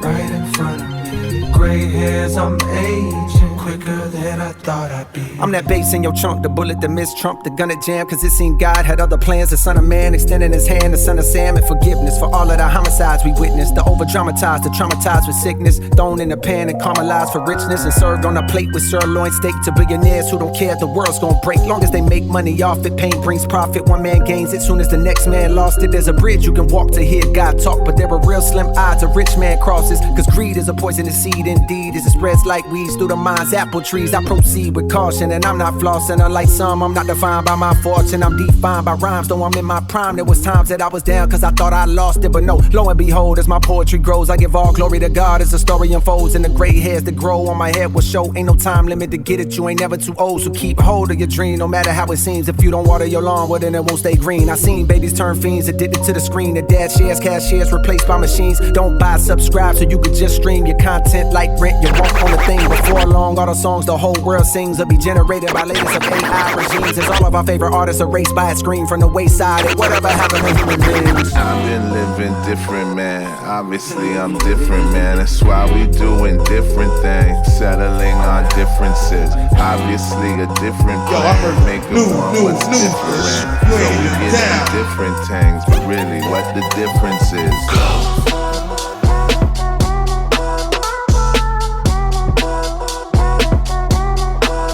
right in front of me. Gray hairs, I'm aging quicker quicker than I thought I'd be. I'm that bass in your trunk, the bullet that missed Trump, the gun that jammed, cause it seemed God had other plans. The son of man extending his hand, the son of Sam, and forgiveness for all of the homicides we witnessed. The over-dramatized, the traumatized with sickness, thrown in the pan and caramelized for richness, and served on a plate with sirloin steak to billionaires who don't care if the world's gonna break. Long as they make money off it, pain brings profit. One man gains it, soon as the next man lost it. There's a bridge you can walk to hear God talk, but there are real slim odds a rich man crosses, cause greed is a poisonous seed indeed. As it spreads like weeds through the mind's apple trees, I proceed with caution, and I'm not flossing. Unlike some, I'm not defined by my fortune, I'm defined by rhymes. Though I'm in my prime, there was times that I was down cause I thought I lost it, but no, lo and behold, as my poetry grows, I give all glory to God as the story unfolds, and the gray hairs that grow on my head will show. Ain't no time limit to get it, you ain't never too old, so keep hold of your dream, no matter how it seems. If you don't water your lawn, well then it won't stay green. I seen babies turn fiends, addicted to the screen. The dad shares, cashiers replaced by machines. Don't buy, subscribe, so you can just stream your content like rent. You won't own a thing. Before long, all the songs the whole world sings will be generated by latest of AI regimes. As all of our favorite artists erased by a screen from the wayside. And whatever happened to human beings? I've been living different, man. Obviously I'm different, man. That's why we doing different things, settling our differences. Obviously a different plan, make it one what's different. So we get different things, but really what the difference is.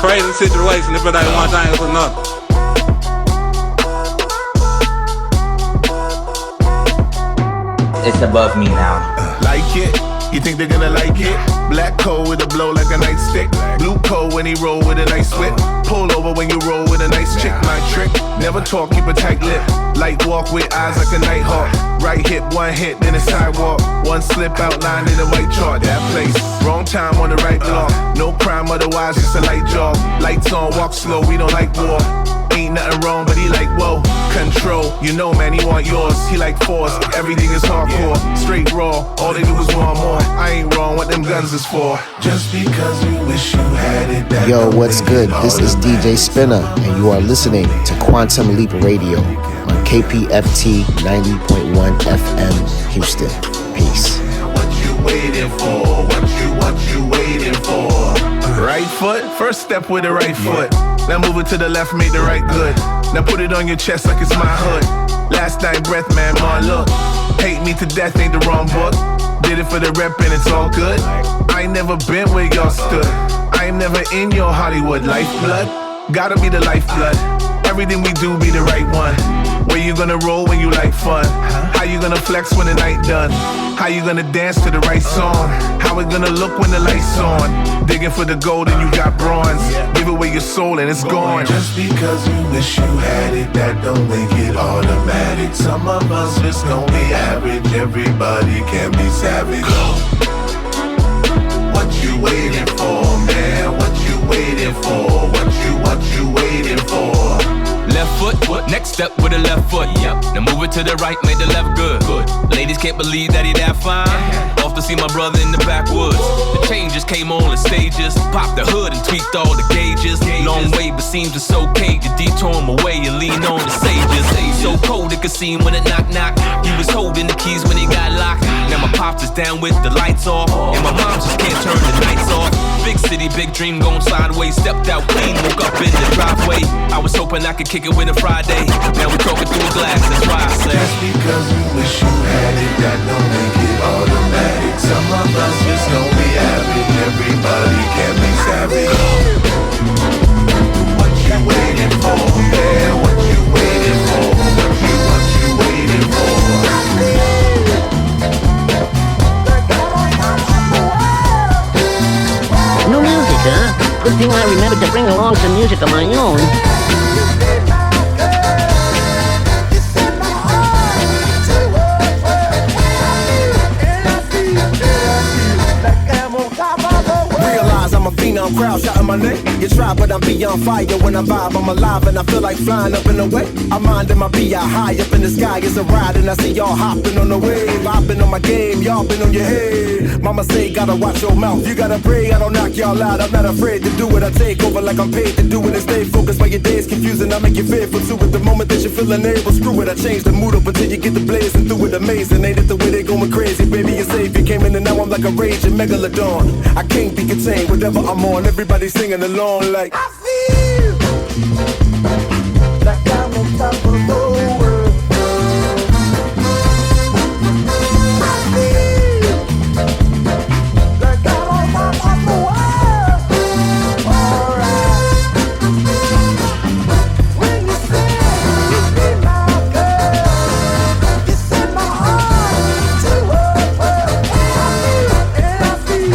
Crazy situation, if it ain't one thing, it's another. It's above me now. Like it? You think they're gonna like it? Black coat with a blow like a nightstick. Blue coat when he roll with a nice whip. Pull over when you roll with a nice chick. My trick, never talk, keep a tight lip. Light walk with eyes like a night hawk. Right hip, one hit, then a sidewalk. One slip outlined in a white chart. That place, wrong time on the right block. No crime, otherwise just a light jog. Lights on, walk slow, we don't like war. Ain't nothing wrong, but he like, whoa, control. You know, man, he want yours. He like force. Everything is hardcore, straight raw. All they do is want more. I ain't wrong, what them guns is for. Just because you wish you had it. That Yo, what's good? This is DJ Spinner, and you are listening to Quantum Leap Radio on KPFT 90.1 FM, Houston. Peace. What you waiting for? What you waiting for? Right foot, first step with the right foot. Now move it to the left, make the right good. Now put it on your chest like it's my hood. Last night breath, man, my look. Hate me to death, ain't the wrong book. Did it for the rep and it's all good. I ain't never been where y'all stood. I ain't never in your Hollywood lifeblood. Gotta be the lifeblood. Everything we do be the right one. Where you gonna roll when you like fun? How you gonna flex when the night done? How you gonna dance to the right song? How it gonna look when the lights on? Digging for the gold and you got bronze. Give away your soul and it's gone. Just because you wish you had it, that don't make it automatic. Some of us just gon' be average. Everybody can be savage. What you waiting for, man? What you waiting for? What you waiting for? Left foot, next step with the left foot. Yep. Now move it to the right, make the left good. Ladies can't believe that he that fine. Off to see my brother in the backwoods. The changes came on the stages. Popped the hood and tweaked all the gauges. Long way, but seems it's okay to detour him away and lean on the sages. So cold it could seem when it knock. He was holding the keys when he got locked. Now my pops is down with the lights off, and my mom just can't turn the nights off. Big city, big dream going sideways. Stepped out clean, woke up in the driveway. I was hoping I could kick it with a Friday. Now we talking through a glass, that's why I say. Just because you wish you had it, that don't make it automatic. Some of us just gon' be average. Everybody can be savage. What you waiting for, man? What you waiting for? What you waiting for? New music, huh? Good thing I remembered to bring along some music of my own. I'm a phenom, crowd shouting my name. You try, but I'm beyond fire. When I vibe, I'm alive and I feel like flying up in the way. I'm minding my BI high up in the sky. It's a ride and I see y'all hopping on the wave. I've been on my game, y'all been on your head. Mama say, gotta watch your mouth. You gotta pray, I don't knock y'all out. I'm not afraid to do it. I take over like I'm paid to do it and stay focused while your day's confusing. I make you fearful to it. The moment that you're feeling able, screw it. I change the mood up until you get the blazing through it. Amazing, ain't it the way they going crazy? Baby, your savior came in and now I'm like a raging megalodon. I can't be contained, whatever I'm on. on. Everybody singing along like I feel like I'm on top of the world. I feel like I'm on top of the world. Alright. When you say you be my girl, it's in my heart to work. And I feel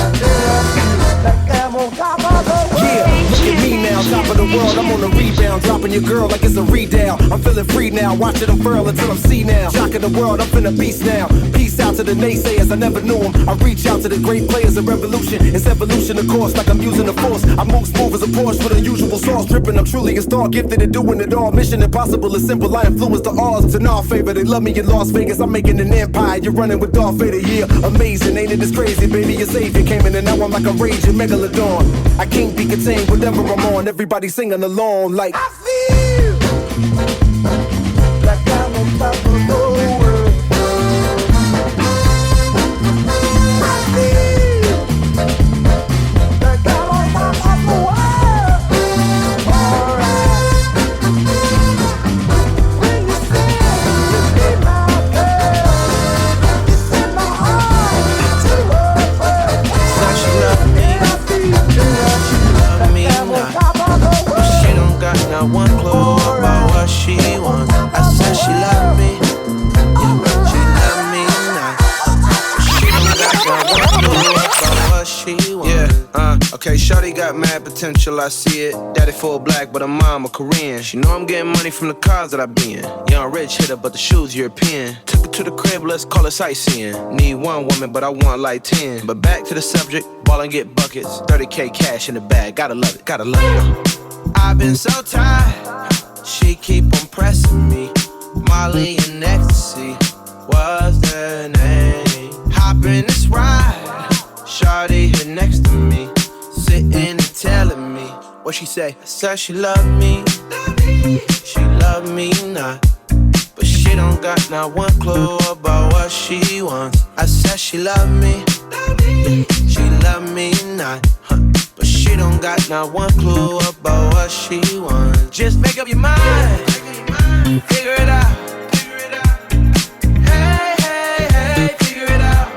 like I'm on top of the world. Yeah, look at me now, top of the world. I'm on the rebound, dropping your girl like it's a redown. I'm feeling free now, watch it unfurl until I'm see now. Shocking the world, I'm finna beast now. Peace out to the naysayers, I never knew them. I reach out to the great players of revolution. It's evolution, of course, like I'm using the force. I move smooth as a Porsche with unusual sauce dripping. I'm truly a star, gifted at doing it all. Mission impossible is simple, I influence the odds. It's in our favor, they love me in Las Vegas. I'm making an empire, you're running with Darth Vader, yeah. Amazing, ain't it? It's crazy, baby, your savior came in and now I'm like a raging megalodon. I can't be contained, whatever I'm on. Everybody singing along like I feel like I'm on top of the world. I feel like I'm on top of the world. Alright. When you say you be my girl, it's in my heart to work. Said she love me, like I'm on top of the world. She don't got not one clue about what she wants. I said she love me, yeah, she love me now. She don't got not one clue about what she wants. Yeah, okay, shawty got mad potential, I see it. Daddy full black, but her mom a Korean. She know I'm getting money from the cars that I be in. Young rich hitter, but the shoes European. Took her to the crib, let's call it sightseeing. Need one woman, but I want like 10. But back to the subject, ball and get buckets. 30K cash in the bag, gotta love it, gotta love it. I've been so tired, she keep on pressing me. Molly and ecstasy was the name. Hop in this ride, shawty here next to me, sitting and telling me what she say. I said she love me, she love me not, but she don't got not one clue about what she wants. I said she love me, she love me not, but she don't got not one clue about what she wants. Just make up your mind, figure it out. Hey, hey, hey, figure it out.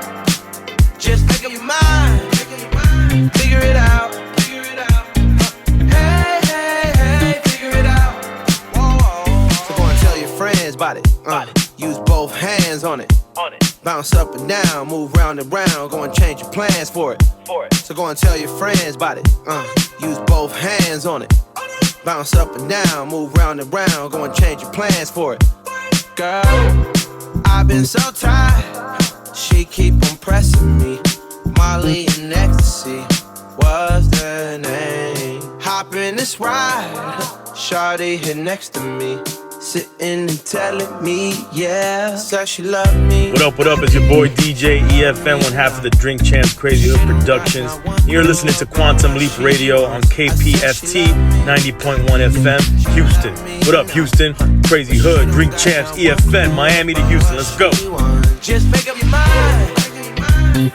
Just make up your mind, figure it out. Hey, hey, hey, figure it out. Whoa. So go and tell your friends about it. Use both hands on it. Bounce up and down, move round and round. Go and change your plans for it. So go and tell your friends about it. Use both hands on it. Bounce up and down, move round and round. Go and change your plans for it. Girl, I've been so tired, she keep on pressing me. Molly and ecstasy was the name. Hop in this ride, shawty here next to me, sitting and telling me, yeah, said she love me. What up, it's your boy DJ EFN, one half of the Drink Champs Crazy Hood Productions. You're listening to Quantum Leap Radio on KPFT 90.1 FM, Houston. What up, Houston? Crazy Hood, Drink Champs, EFN, Miami to Houston, let's go. Just make up your mind,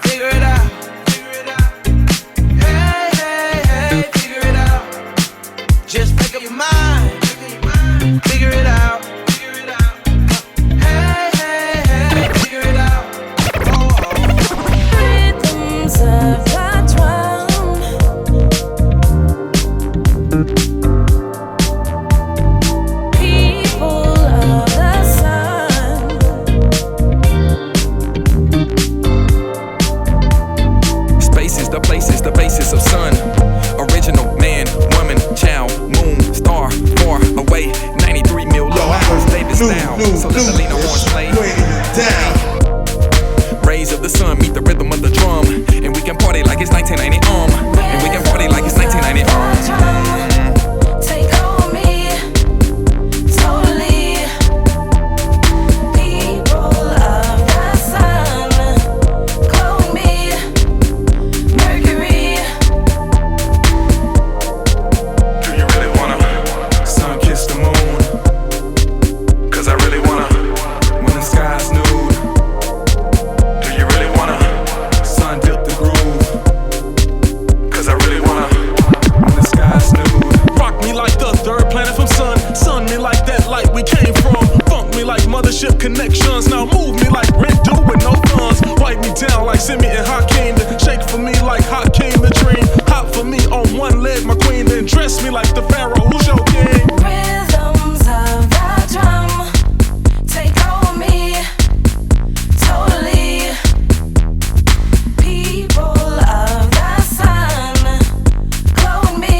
figure it out. Hey, hey, hey, figure it out. Just make up your mind, figure it out. Hey, hey, hey, figure it out. Rhythms of the drum, people of the sun. Space is the place, is the basis of sun. Original man, woman, child, moon, star, far away. 93 mil low hours, Davis now. So let the Lena horns play. Rays of the sun meet the rhythm of the drum, and we can party like it's 1990. And we can party like it's 1990. Take over me, totally. People of the sun, clone me, Mercury. Do you really wanna sun kiss the moon? 'Cause I really wanna, when the sky's nude. connections. Now move me like rent due with no funds. Wipe me down like Simi and Hakeem. Then shake for me like Hakeem the Dream. Hop for me on one leg, my queen. Then dress me like the Pharaoh. Who's your king? Rhythms of the drum take over me totally. People of the sun glow in me.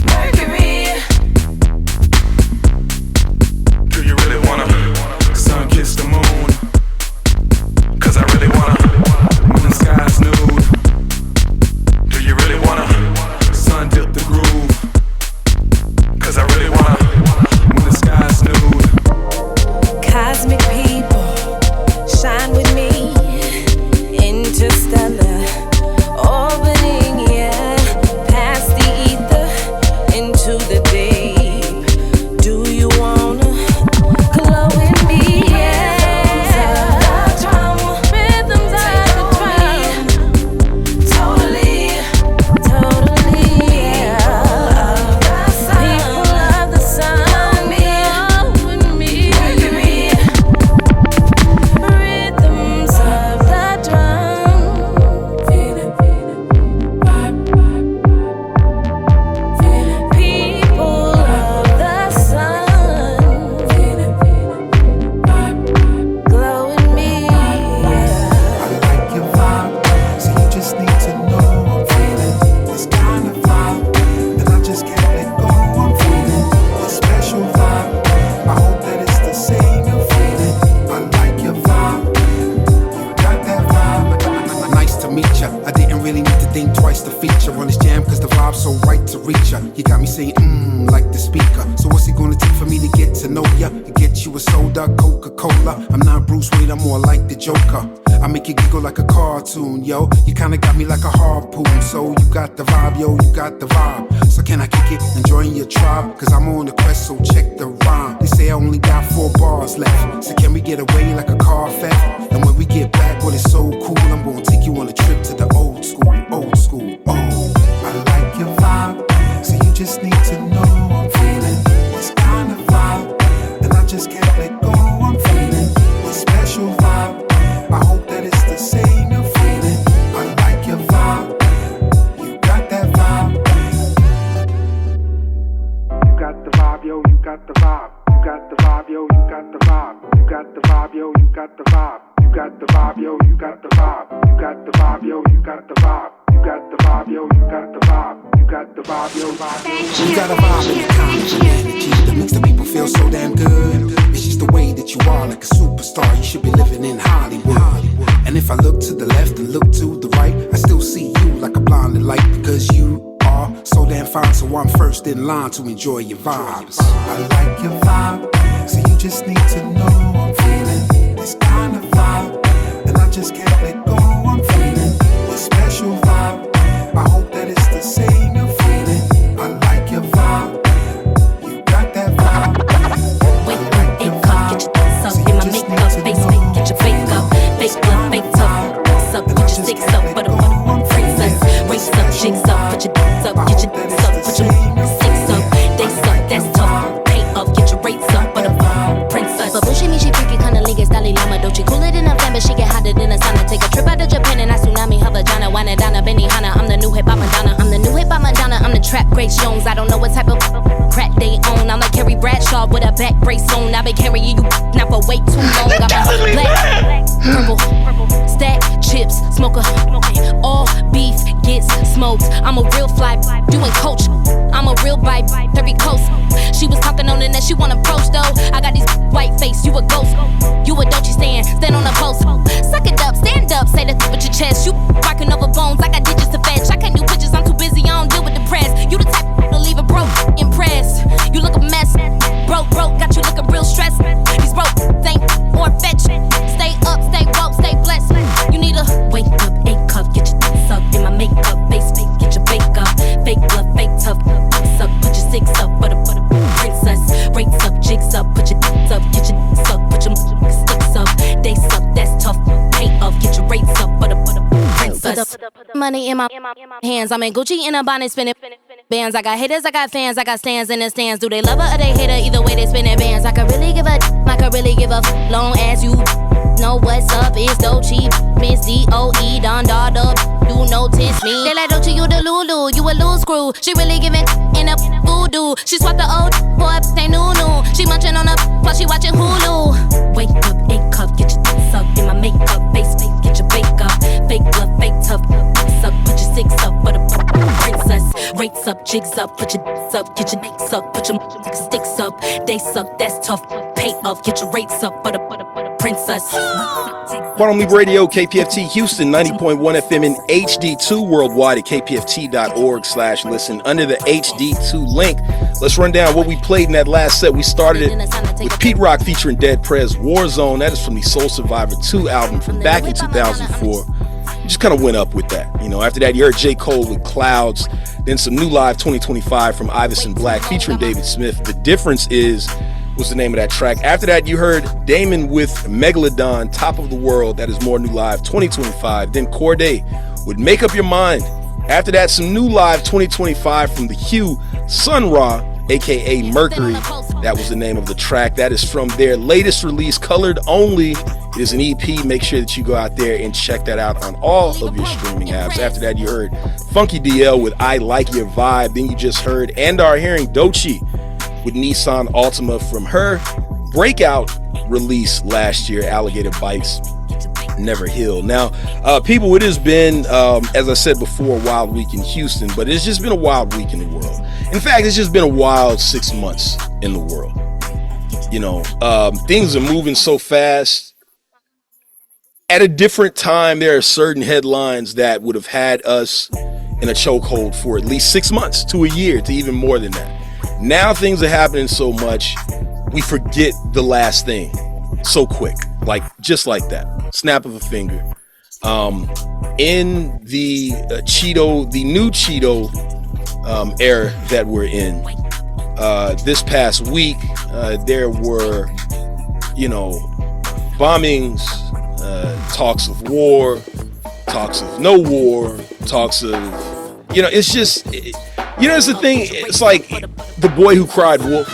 Mercury. Do you really wanna sun kiss the moon? 'Cause I really wanna when the sky's nude. Do you really wanna sun dip the groove? 'Cause I really wanna when the sky's nude. Cosmic people shine with me. Interstellar orbiting, yeah, past the ether into the deep. Do you wanna glow in me? Yeah, rhythms of the drum, totally, totally. People of the sun, glow in me. Mercury. Rhythms of the drum. Feel it, vibe, people of the sun. Feel it, vibe, glow in me. like your vibe, so you just need to know I'm feeling this kind of vibe that I just can't let go. I'm feeling this special vibe. I hope that it's the same you're feeling. I like your vibe, you got that vibe. Nice to meet ya. I didn't really need to think twice to feature on this jam, 'cause the vibe's so right to reach ya. You got me saying like the speaker. So what's it gonna take for me to get to know ya? To get you a soda, Coca-Cola. I'm not Bruce Wayne, I'm more like the Joker. I make you giggle like a cartoon, yo. You kinda got me like a harpoon. So you got the vibe, yo, you got the vibe. So can I kick it and join your tribe? 'Cause I'm on the quest, so check the rhyme. They say I only got 4 bars left. So can we get away like a car theft? And when we get back, well, it's so cool. I'm gonna take you on a trip to the old school, old school. Oh, I like your vibe, so you just need to know I'm feeling this kind of vibe, and I just can't let go. I'm feeling this special vibe. I hope that it's the same you're feeling. I like your vibe, you got that vibe. You got the vibe, yo, you got the vibe. You got the vibe, yo, you got the vibe. You got the vibe, yo, you got the vibe. You got the vibe, yo, you got the vibe. You got the vibe, yo, you got the vibe. You got the vibe, yo, you got the vibe. You got the vibe, yo, vibe. You got a vibe and a kind of energy that makes the people feel so damn good. It's just the way that you are, like a superstar. You should be living in Hollywood. And if I look to the left and look to the right, I still see you like a blinding light, because you are so damn fine. So I'm first in line to enjoy your vibes. I like your vibe, so you just need to know I'm feeling this kind of vibe, and I just can't let go. I'm feeling this special vibe. I hope that it's the same you're feeling. I like your vibe, you got that vibe. Wake up, get your dance up, get my makeup, face fake, get your fake up, fake blood, fake tough. Up, put your sticks up, but a princess. Race up, jigs up, put your dance up, get your dance up, put your sticks up, days up, that's tough. Pay up, get your rates up, but a princess. But bullshit me, she freaky, kinda league, Dalai Lama, Dolce. Cooler than November, she get hotter than a sauna. Take a trip out to Japan and I tsunami her vagina. Wine it down a Benihana, I'm the new hip hop Madonna. I'm the new hip hop Madonna, I'm the trap Grace Jones. I don't know what type of crack they own. I'm like Carrie Bradshaw with a back brace on. I've been carrying you now for way too long. I'm black, purple, stack chips, smoker. All beef gets smoked. I'm a real fly, you ain't coach. I'm a real vibe, every coast. She was talking on the net, she wanna approach though. I got these white face, you a ghost. You a Dolce stand on a post. Suck it up, stand up, say the with your chest. You rocking over bones, I got digits to fetch. I can't do pictures, I'm too busy, I don't deal with the press. You the type to leave it broke, impressed. You look a mess, broke, got you looking real stressed. These broke ain't or fetch. Stay up, stay woke, stay blessed. You need a wake up, 8 cup, get your tits up, get my makeup, face fake, get your bake up, fake blood, fake tough, up, put your 6 up, but a princess, rates up, jigs up, put your tits up, get your tits up, put your sticks up, days up, that's tough, pay up, get your rates up, but a princess. Money in my hands, I'm in Gucci in a bonnet, spinning. bands. I got haters, I got fans, I got stands in the stands. Do they love her or they hate her? Either way, they spinning bands. I could really give a, I could really give a long as you know what's up. It's Doechii, Miss D-O-E, Don Dada. You notice me. They like Doechii, you the Lulu, you a loose screw. She really giving in a voodoo. She swapped the old boy, they new. She munching on a while she watching Hulu. Wake up, A cup, get your tits up. In my makeup, face, get your bake up. Fake blood, fake tough. Up, put your six up for the princess. Rates up, jigs up, put your dicks up, get your dicks up, put your sticks up. They suck, that's tough. Pay up, get your rates up for the princess. Quantum Leap Radio, KPFT Houston, 90.1 FM in HD2 worldwide at kpft.org/listen under the HD2 link. Let's run down what we played in that last set. We started it with Pete Rock featuring Dead Prez, Warzone. That is from the Soul Survivor 2 album from back in 2004. Just kind of went up with that. After that, you heard J. Cole with Clouds. Then some new live 2025 from Iverson Black featuring David Smith. The Difference Is was the name of that track. After that, you heard Damon with Megalodon, Top of the World. That is more new live 2025. Then Corday with Make Up Your Mind. After that, some new live 2025 from The Hue, Sun Ra, aka Mercury. That was the name of the track. That is from their latest release, Colored Only. It is an EP. Make sure that you go out there and check that out on all of your streaming apps. After that, you heard Funky DL with I Like Your Vibe. Then you just heard and are hearing Doechii with Nissan Altima from her breakout release last year, Alligator Bites, Never Heal. Now, people, it has been, as I said before, a wild week in Houston, but it's just been a wild week in the world. In fact, it's just been a wild 6 months in the world. Things are moving so fast. At a different time, there are certain headlines that would have had us in a chokehold for at least 6 months to a year to even more than that. Now things are happening so much, we forget the last thing so quick, just like that, snap of a finger. In the new Cheeto era that we're in, this past week, there were, bombings, talks of war, talks of no war, talks of, it's just, it's the thing, it's like The Boy Who Cried Wolf.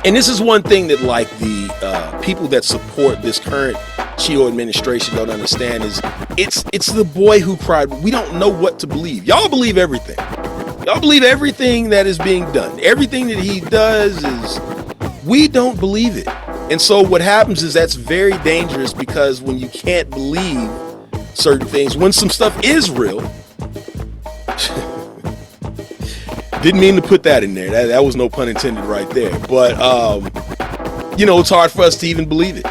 And this is one thing that the people that support this current Cheeto administration don't understand is it's the boy who cried. We don't know what to believe. Y'all believe everything. Y'all believe everything that is being done. Everything that he does is, we don't believe it. And so what happens is that's very dangerous, because when you can't believe certain things, when some stuff is real, didn't mean to put that in there. That was no pun intended right there. But, it's hard for us to even believe it.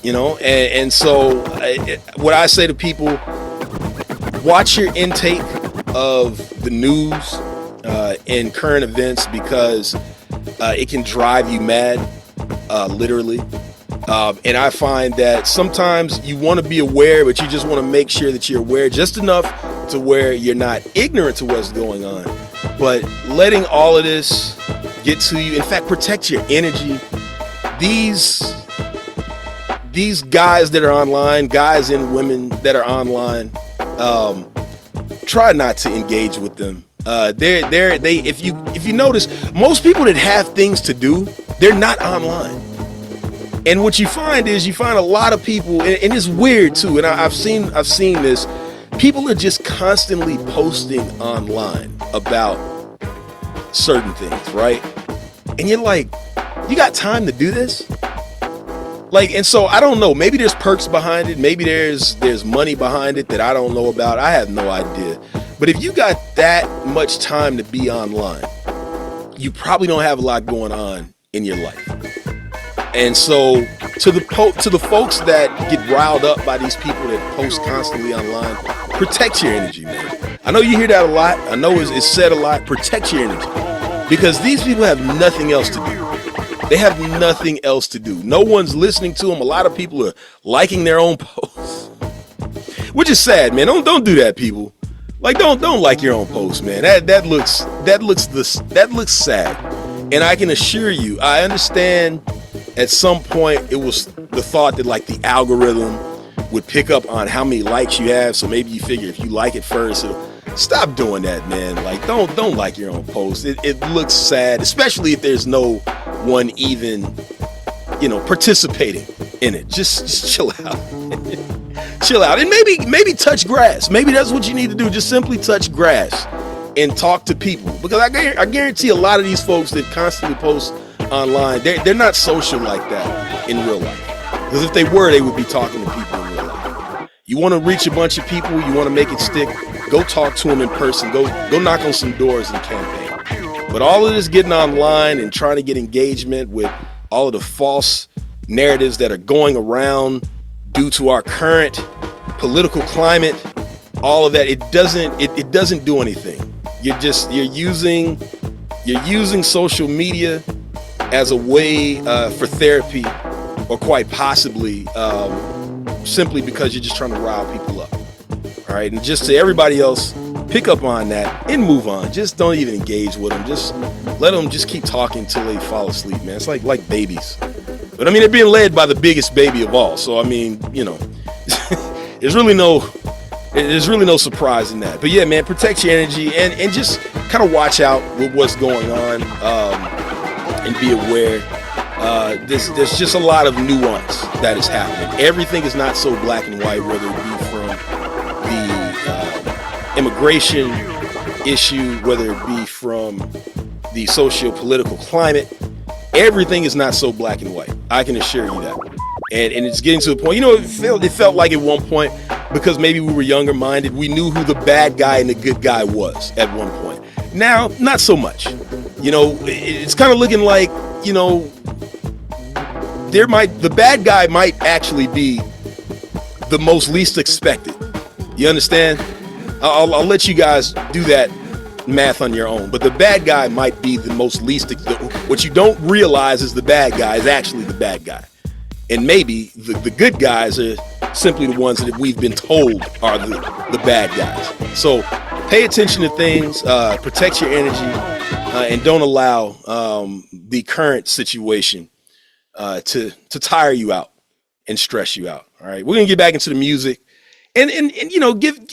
And so what I say to people, watch your intake of the news and current events, because it can drive you mad, literally. And I find that sometimes you want to be aware, but you just want to make sure that you're aware just enough to where you're not ignorant to what's going on. But letting all of this get to you, in fact, protect your energy. These guys that are online, guys and women that are online, try not to engage with them. If you notice, most people that have things to do, they're not online. And what you find is you find a lot of people, and it's weird too. And I've seen this. People are just constantly posting online about certain things, right? And you're like, you got time to do this? And so I don't know, maybe there's perks behind it. Maybe there's money behind it that I don't know about. I have no idea. But if you got that much time to be online, you probably don't have a lot going on in your life. And so to the folks that get riled up by these people that post constantly online, protect your energy, man. I know you hear that a lot. I know it's said a lot. Protect your energy, because these people have nothing else to do. They have nothing else to do. No one's listening to them. A lot of people are liking their own posts, which is sad, man. Don't do that, people. Don't like your own posts, man. That looks sad. And I can assure you, I understand. At some point, it was the thought that the algorithm would pick up on how many likes you have. So maybe you figure if you like it first, Stop doing that, man. Like, don't like your own post. It looks sad, especially if there's no one even, participating in it. Just chill out. Chill out. And maybe touch grass. Maybe that's what you need to do. Just simply touch grass and talk to people. Because I guarantee a lot of these folks that constantly post online, they're not social like that in real life. Because if they were, they would be talking to people in real life. You want to reach a bunch of people, you want to make it stick, go talk to them in person, go knock on some doors and campaign. But all of this getting online and trying to get engagement with all of the false narratives that are going around due to our current political climate, all of that, it doesn't do anything. You're using social media as a way for therapy, or quite possibly simply because you're just trying to rile people up. All right, and just to everybody else, pick up on that and move on. Just don't even engage with them. Just let them just keep talking till they fall asleep, man. It's like babies. But I mean, they're being led by the biggest baby of all. So I mean, there's really no surprise in that. But yeah, man, protect your energy and just kind of watch out with what's going on and be aware. There's just a lot of nuance that is happening. Everything is not so black and white, whether it be from the immigration issue, whether it be from the socio-political climate. Everything is not so black and white. I can assure you that. And it's getting to the point, it felt like at one point, because maybe we were younger minded, we knew who the bad guy and the good guy was at one point. Now, not so much. It's kind of looking like, the bad guy might actually be the most least expected. You understand? I'll let you guys do that math on your own, but the bad guy might be the most least. What you don't realize is the bad guy is actually the bad guy, and maybe the good guys are simply the ones that we've been told are the bad guys. So pay attention to things, protect your energy, and don't allow the current situation to tire you out and stress you out. All right, we're gonna get back into the music. And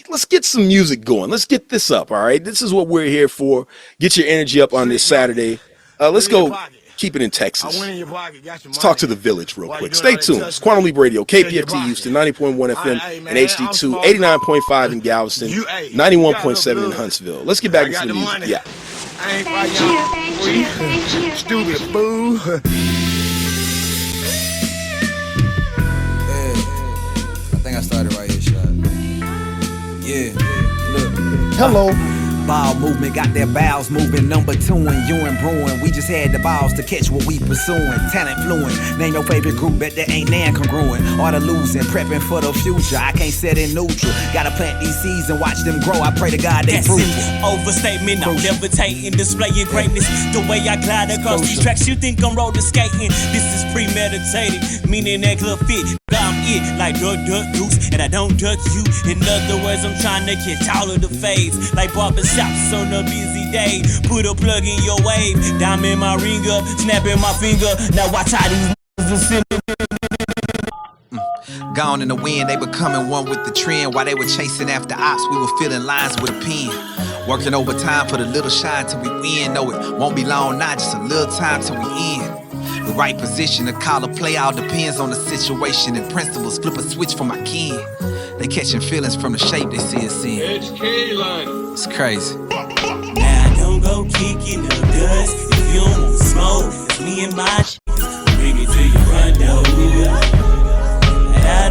let's get some music going. Let's get this up, all right? This is what we're here for. Get your energy up on this Saturday. Let's go keep it in Texas. Let's talk to the village real quick. Stay tuned. It's Quantum Leap Radio, KPFT Houston, 90.1 FM and HD2, 89.5 in Galveston, 91.7 in Huntsville. Let's get back into the music. Yeah. Thank you. Stupid fool. I started right here, shot. Yeah, look. Hello. Ball movement got their bowels moving. Number 2 and urine brewing. We just had the balls to catch what we pursuing. Talent fluent. Name your favorite group, bet that ain't nan congruent. Or the losing, prepping for the future. I can't set it neutral. Gotta plant these seeds and watch them grow. I pray to God they fruitful. Overstatement, I'm levitating, displaying greatness. The way I glide across these tracks, you think I'm roller skating. This is premeditated, meaning that club fit. I'm it like duck goose, and I don't duck you. In other words, I'm trying to catch all of the fades, like barbershops on a busy day. Put a plug in your wave, diamond my ring up, snapping my finger. Now watch how these Gone in the wind, they becoming one with the trend. While they were chasing after ops, we were filling lines with a pen. Working overtime for the little shine till we win. No, it won't be long, not just a little time till we end. The right position to call a play all depends on the situation and principles. Flip a switch for my kin. They catching feelings from the shape they see us in. It's crazy. Now don't go kicking the dust if you don't want smoke. It's me and my bring it to your front door. Now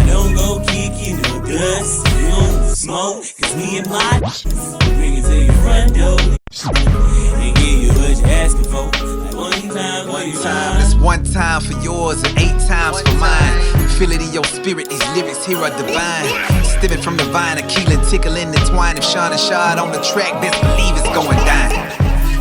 don't go kicking the dust if you don't want smoke. It's me and my bring it to your front door. And give you what you're asking for. Like one time. It's one time for yours and 8 times for mine. Feel it in your spirit, these lyrics here are divine. Stimming from the vine, a keeling, tickling the twine. If Sean and Shard on the track, best believe it's going down.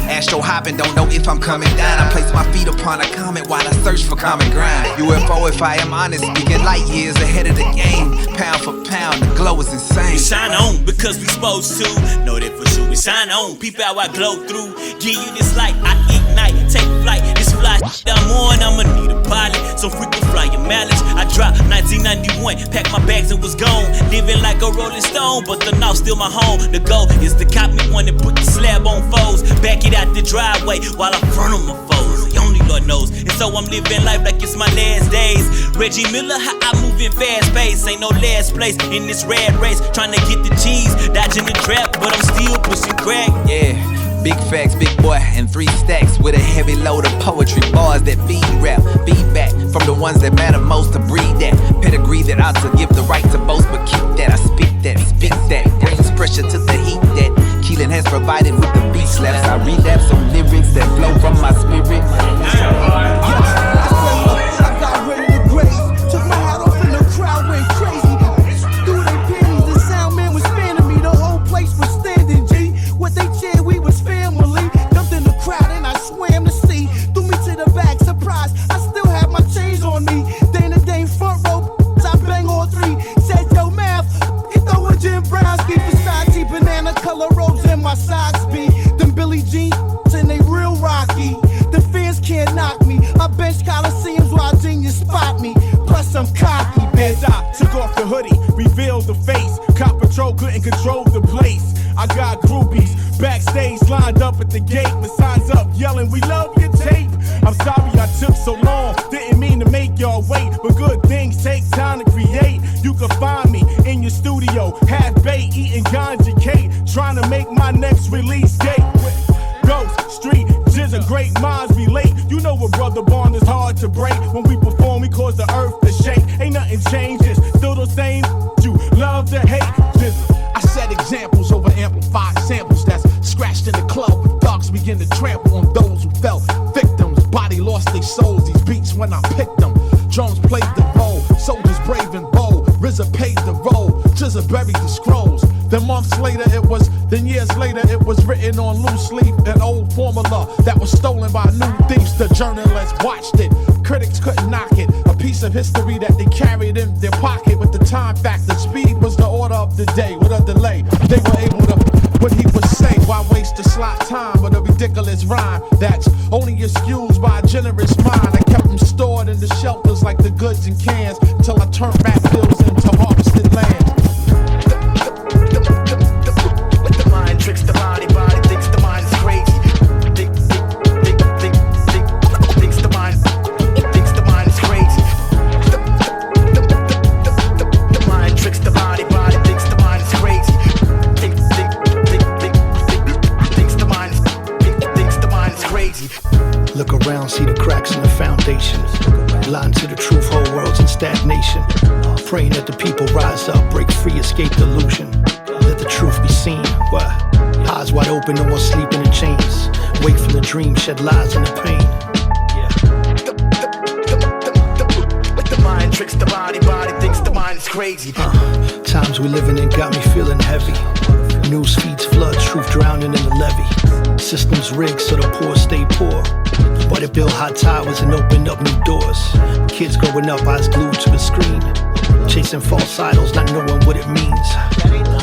Astro hopping, don't know if I'm coming down. I place my feet upon a comment while I search for common ground. UFO, if I am honest, speaking light years ahead of the game. Pound for pound, the glow is insane. We shine on because we supposed to. Know that for sure. We shine on, peep out I glow through. Give you this light, I ignite, take flight. This fly I'm on, I'ma need a pilot. So frequent flyer mileage. I dropped 1991, packed my bags and was gone. Living like a rolling stone, but the North still my home. The goal is to cop me one and put the slab on foes. Back it out the driveway while I front on my foes. Only Lord knows. And so I'm living life like it's my last days. Reggie Miller, how I move in fast pace. Ain't no last place in this rat race. Trying to get the cheese, dodging the trap, but I'm still pushing crack. Yeah. Big facts, big boy, and 3 stacks with a heavy load of poetry bars that feed rap. Feedback from the ones that matter most to breed that pedigree that ought to give the right to boast, but keep that. I spit that, brings pressure to the heat that Keelan has provided with the beat slaps. I relapse on lyrics that flow from my spirit. I got ready to graze, took my hat off and the crowd went crazy. Through their panties, the sound man was fanning me. The whole place was standing, G. What they cheered, we was family. Jumped in the crowd and I swam to sea. Threw me to the back, surprise. I still have my chains on me. Dana Dane front row, I bang all 3. Said yo math, you throw a Jim Brownski Versace banana color robes in my socks be. Them Billie Jean and they real rocky. The fans can't knock me. I bench Coliseums while genius spot me. Plus I'm cocky, bitch. I took off the hoodie, revealed the face. Cop patrol couldn't control the place. I got groupies backstage lined up at the gate with signs up yelling, "We love your tape." I'm sorry I took so long, didn't mean to make y'all wait, but good things take time to create. You can find me in your studio, half baked, eating ganja cake, trying to make my next release date. Ghost Street, jizz, great minds relate. You know a brother bond is hard to break. When we perform, we cause the earth to shake. Ain't nothing changes, still the same. You love to hate. Just I set examples over amplified samples that's scratched in the club. Dogs begin to trample on those who fell victims. Body lost their souls. These beats when I picked them. Drums played the role. Soldiers brave and bold. RZA paved the road. Jizza buried the scrolls. Then months later then years later it was written on loose leaf, an old formula that was stolen by new thieves. The journalists watched it, critics couldn't knock it. A piece of history that they carried in their pocket with the time factor. Speed was the order of the day. With a delay, they were able to what he would say. Why waste the slot time with a ridiculous rhyme that's only excused by a generous mind? I kept them stored in the shelters like the goods in cans till I turned rap fields into harvested land. Tricks the body, body thinks the mind is crazy. Thinks the mind is crazy. The mind tricks the body, body thinks the mind is crazy. Thinks the mind is crazy. Look around, see the cracks in the foundation. Lying to the truth, whole world's in stagnation. Praying that the people rise up, break free, escape delusion. Let the truth be seen. Why? Eyes wide open, no more sleeping in chains. Wake from the dream, shed lies in the pain. The mind tricks the body, body thinks the mind is crazy. Times we living in got me feeling heavy. News feeds flood, truth drowning in the levee. Systems rigged so the poor stay poor. Why they build high towers and open up new doors. Kids growing up, eyes glued to the screen. Chasing false idols, not knowing what it means.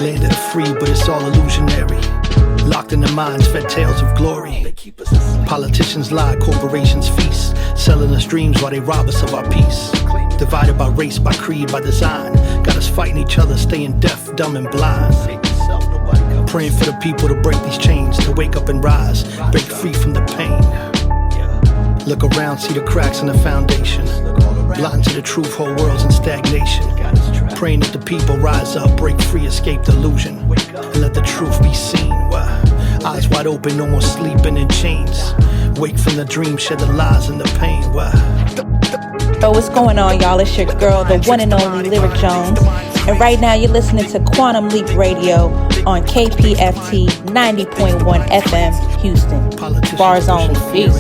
Land of the free, but it's all illusionary. Locked in their minds, fed tales of glory. Politicians lie, corporations feast. Selling us dreams while they rob us of our peace. Divided by race, by creed, by design. Got us fighting each other, staying deaf, dumb and blind. Praying for the people to break these chains, to wake up and rise, break free from the pain. Look around, see the cracks in the foundation. Blind to the truth, whole world's in stagnation. Praying that the people rise up, break free, escape delusion, and let the truth be seen. Eyes wide open, no more sleeping in chains. Wake from the dream, shed the lies and the pain. So what's going on, y'all? It's your girl, the one and only Lyric Jones. And right now you're listening to Quantum Leap Radio on KPFT 90.1 FM, Houston. Bars only. Peace.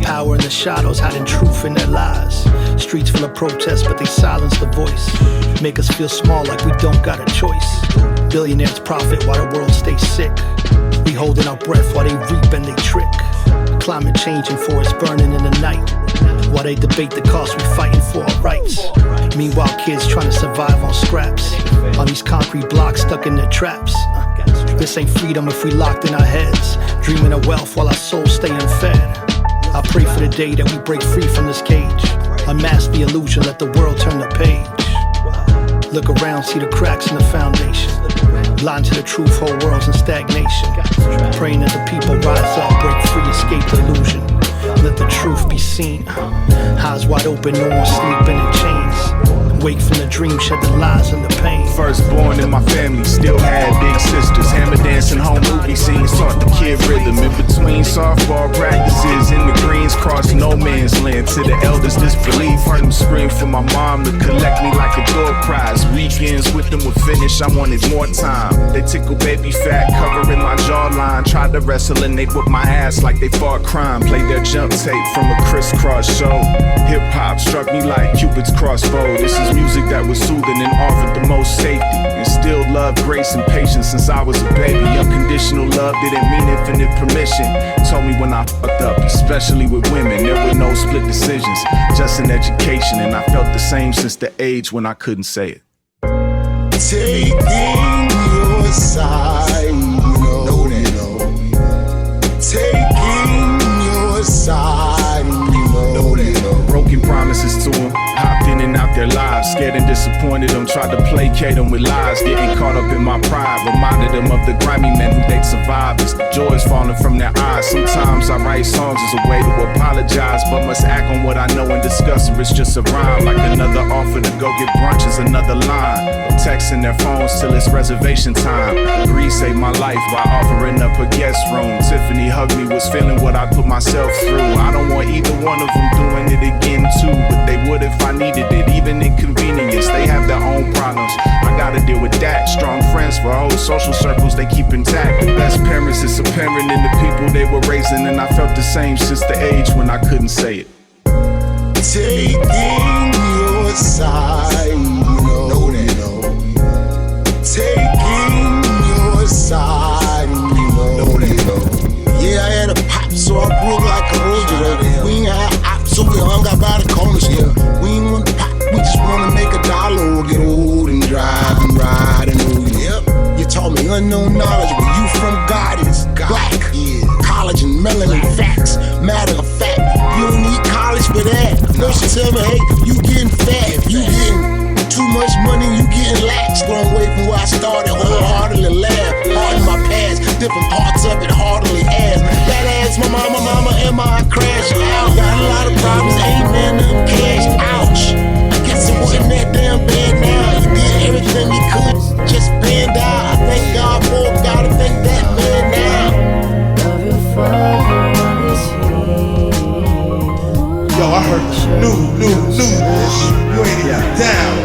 Power in the shadows, hiding truth in their lies. Streets full of protests, but they silence the voice. Make us feel small like we don't got a choice. Billionaires profit while the world stays sick. We holding our breath while they reap and they trick. Climate change and forests burning in the night. While they debate the cost, we fighting for our rights. Meanwhile, kids trying to survive on scraps. On these concrete blocks stuck in their traps. This ain't freedom if we locked in our heads. Dreaming of wealth while our souls stay unfed. I pray for the day that we break free from this cage. Unmask the illusion, let the world turn the page. Look around, see the cracks in the foundation. Blind to the truth, whole world's in stagnation. Praying that the people rise up, break free, escape the illusion. Let the truth be seen. Eyes wide open, no more sleeping in chains. Wake from the dream, shed the lies and the pain. Firstborn in my family, still had big sisters. Hammer dancing, home movie scenes, taught the kid rhythm. In between softball practices, in the greens, cross no man's land. To the elders, disbelief, heard them scream for my mom to collect me like a door prize. Weekends with them would finish, I wanted more time. They tickle baby fat, covering my jawline. Tried to wrestle and they whipped my ass like they fought crime. Played their jump tape from a crisscross show. Hip hop struck me like Cupid's crossbow. This is music that was soothing and offered the most safety. Instilled love, grace, and patience since I was a baby. Unconditional love didn't mean infinite permission. Told me when I fucked up, especially with women, there were no split decisions, just an education. And I felt the same since the age when I couldn't say it. Taking your side, know that. Taking your side, know that. Broken promises to them, hopped in and out their lives. Scared and disappointed them, tried to placate them with lies. Getting caught up in my pride, reminded them of the grimy men who they'd survivors. The joys falling from their eyes. Sometimes I write songs as a way to apologize, but must act on what I know and discuss, or it's just a rhyme. Like another offer to go get brunch is another line. Texting their phones till it's reservation time. Bree saved my life by offering up a guest room. Tiffany hugged me, was feeling what I put myself through. I don't want either one of them doing it again too, but they would if I needed it. Even inconvenience, they have their own problems. I gotta deal with that. Strong friends for whole social circles they keep intact. The best parents is apparent in the people they were raising, and I felt the same since the age when I couldn't say it. Taking your side, know that. Taking your side, know that. Yeah, I had a pop, so I grew up like a road. We ain't had ops, so we hung out by the corners. Yeah, we ain't want to pop, we just wanna make a dollar or get old and drive and ride and move. Yep, you taught me unknown knowledge, but you from God is black. Yeah, college and melanin facts, matter of fact. You don't need college for that. First you tell me, hey, you getting fat, you getting too much money, you getting lax. Long way from where I started, wholeheartedly laugh. Hard in my past, different parts of it, heartily ass. That ass, my mama, am I crash out? Got a lot of problems, ain't man, nothing cash. Ouch. I guess it wasn't that damn bad now. You did everything you could, just panned out. I thank God for it, gotta thank that man now. Love your father when he's here. Yo, I heard new. You ain't even down.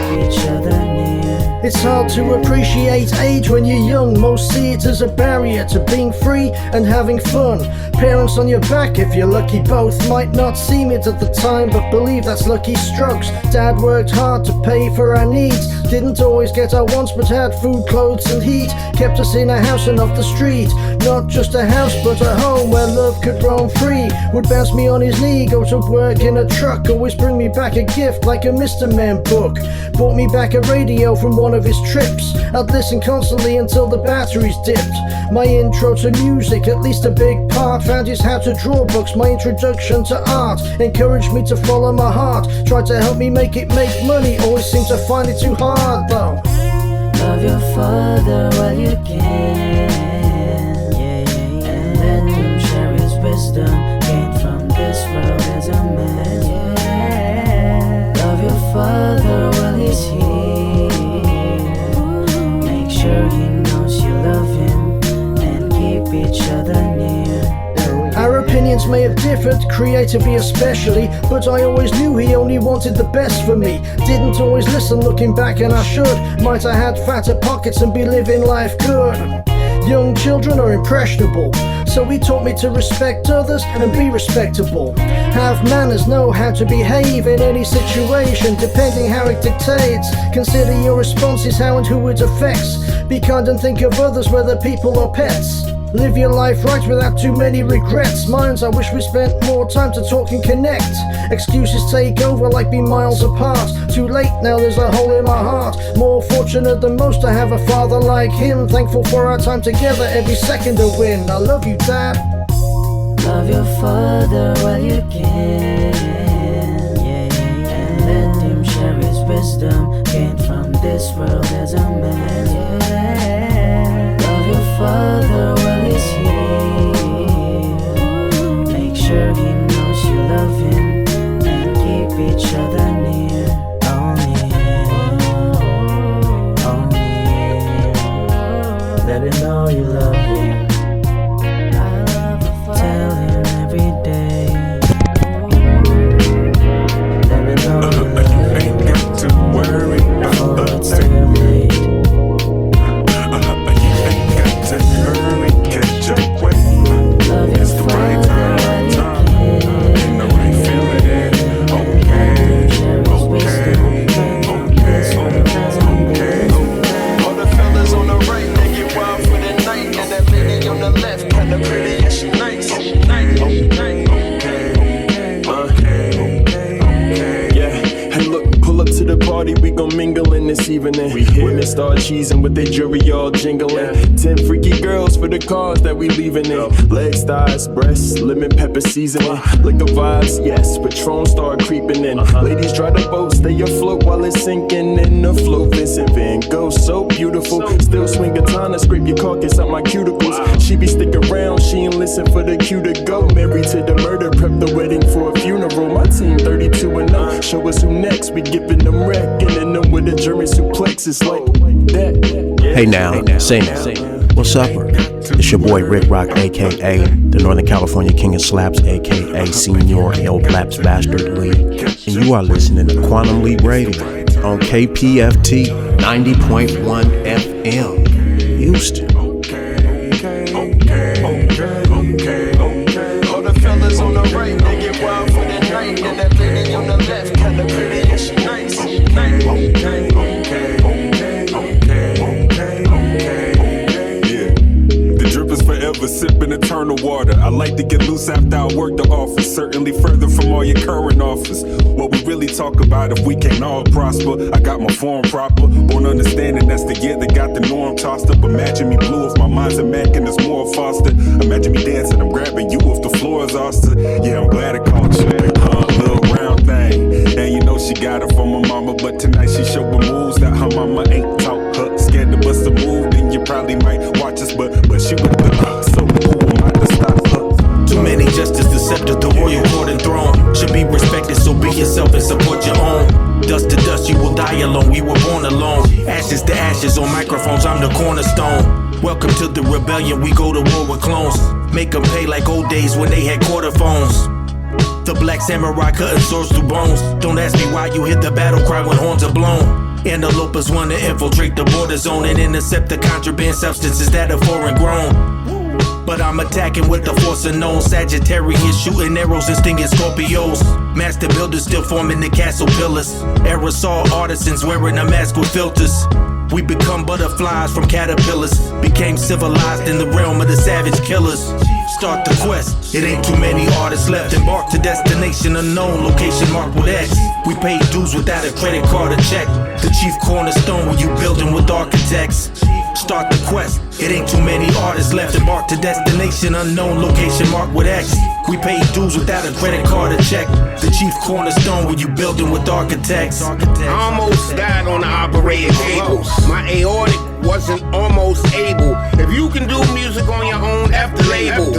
It's hard to appreciate age when you're young. Most see it as a barrier to being free and having fun. Parents on your back, if you're lucky, both might not seem it at the time, but believe that's lucky strokes. Dad worked hard to pay for our needs. Didn't always get our wants, but had food, clothes and heat. Kept us in a house and off the street. Not just a house, but a home where love could roam free. Would bounce me on his knee, go to work in a truck. Always bring me back a gift like a Mr. Man book. Bought me back a radio from one of his trips. I'd listen constantly until the batteries dipped. My intro to music, at least a big part. Found his how to draw books, my introduction to art. Encouraged me to follow my heart. Tried to help me make it make money. Always seemed to find it too hard though. Love your father while you can. And let him share his wisdom. Gained from this world as a man. Love your father while he's here. Sure he knows you love him and keep each other near. Our opinions may have differed, creatively especially, but I always knew he only wanted the best for me. Didn't always listen looking back, and I should. Might have had fatter pockets and be living life good. Young children are impressionable, so he taught me to respect others and be respectable. Have manners, know how to behave in any situation, depending how it dictates. Consider your responses, how and who it affects. Be kind and think of others, whether people or pets. Live your life right without too many regrets. Minds, I wish we spent more time to talk and connect. Excuses take over like being miles apart. Too late now, there's a hole in my heart. More fortunate than most to have a father like him. Thankful for our time together, every second a win. I love you, Dad. Love your father while you can, and let him share his wisdom gained from this world as a man. Love your father while he's here. Make sure he knows you love him and keep each other near. Only let him know you love him. Tell him every day. Let me know you love him. Ain't got to worry before it's too late. You ain't got to hurry, catch your way. It's the right time, ain't no right feeling it. Okay. All the fellas on the right, they get wild for the night, and that lady on the left, kinda pretty and she nice. To the party, we gon' mingle in this evening. Women start cheesing with their jewelry all jingling. 10 freaky girls for the cars that we leaving in. Legs, thighs, breasts, lemon pepper seasoning. Liquor vibes, yes, Patron start creeping in. Ladies try to boat, stay afloat while it's sinking in the flow. Vincent Van Gogh, so beautiful. Still swing katana, scrape your carcass out my cuticles. She be sticking around, she ain't listen for the cue to go. Married to the murder, prep the wedding for a funeral. My team 32-0, show us who next. We giving them wreck, and then them with a German suplex. It's like that. Hey now, say now, what's up? It's your boy Rick Rock, aka the Northern California King of Slaps, aka Senior El Blaps Bastard Lee, and you are listening to Quantum Leap Radio on KPFT 90.1 FM, Houston. All the fellas on the right, they get wild for the night, and that lady on the left, kinda pretty and she nice. Forever sipping eternal water. I like to get loose after I work the office. Certainly further from all your current offers. What we really talk about if we can't all prosper. I got my form proper. Born understanding that's the year that got the norm tossed up. Imagine me blue if my mind's a Mac and it's more fostered. Imagine me dancing, I'm grabbing you if the floor is austin. Yeah, I'm glad I caught you. Little round thing. And you know she got it from her mama. But tonight she showed the moves that her mama ain't taught her. Scared to bust a move, then you probably might watch us. But she with the so cool, might to stop her. Too many justice, the scepter, the royal court and throne. Should be respected, so be yourself and support your own. Dust to dust, you will die alone, we were born alone. Ashes to ashes, on microphones, I'm the cornerstone. Welcome to the rebellion, we go to war with clones. Make them pay like old days when they had quarter phones. The black samurai cutting swords through bones. Don't ask me why you hit the battle cry when horns are blown. Antelopers want to infiltrate the border zone and intercept the contraband substances that are foreign grown. But I'm attacking with the force unknown. Sagittarius shooting arrows and stinging Scorpios. Master builders still forming the castle pillars. Aerosol artisans wearing a mask with filters. We become butterflies from caterpillars. Became civilized in the realm of the savage killers. Start the quest, it ain't too many artists left. Embark to destination unknown, location marked with X. We paid dues without a credit card or check. The chief cornerstone when you building with architects. Start the quest, it ain't too many artists left. Embark to destination unknown, location marked with X. We paid dues without a credit card or check. The chief cornerstone when you building with architects. I almost died on the operating table. My aortic wasn't almost able. If you can do music on your own, F the label.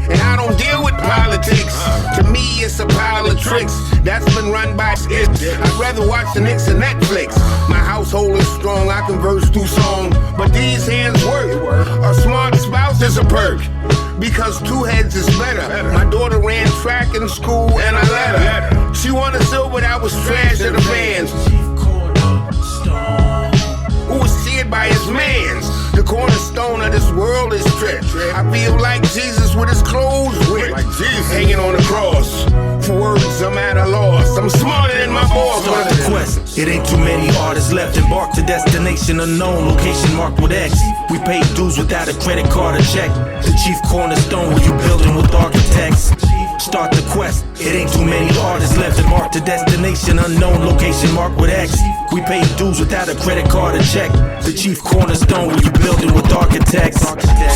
And I don't deal with politics. To me, it's a pile of tricks that's been run by it. I'd rather watch the Knicks and Netflix. My household is strong, I converse through song. But these hands work. A smart spouse is a perk. Because two heads is better. My daughter ran track in school and I let her. She won a silver that was trash to the fans. Who was cheered by his mans. The cornerstone of this world is tripped. I feel like Jesus with his clothes ripped. Like Jesus hanging on the cross. For words, I'm at a loss. I'm smarter than my boss. Start the quest. It ain't too many artists left. Embark to destination unknown, location marked with X. We paid dues without a credit card or check. The chief cornerstone when you building with architects. Start the quest. It ain't too many artists left. Embark to destination unknown, location marked with X. We paid dues without a credit card or check. The chief cornerstone when you building with architects.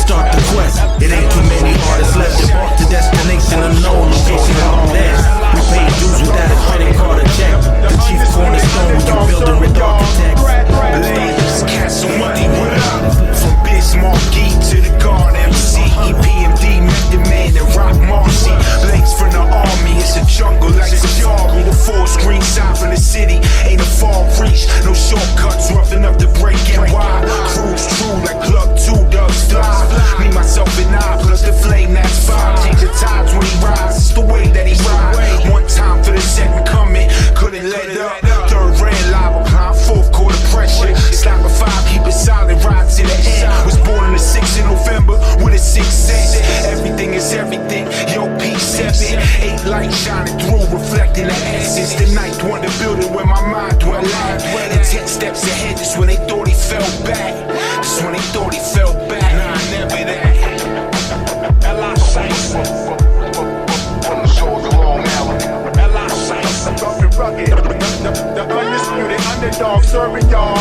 Start the quest. It ain't too many artists left. Embark to destination everything is everything. Yo, P7, 8 lights shining through, reflecting the essence. The ninth wonder building where my mind dwell at. And 10 steps ahead, just when they thought he fell back. Just when they thought he fell back. Nah, never that. L.I. Sice. From the shores of Long Island. L.I. Sice. Rugged. The undisputed underdog serving y'all.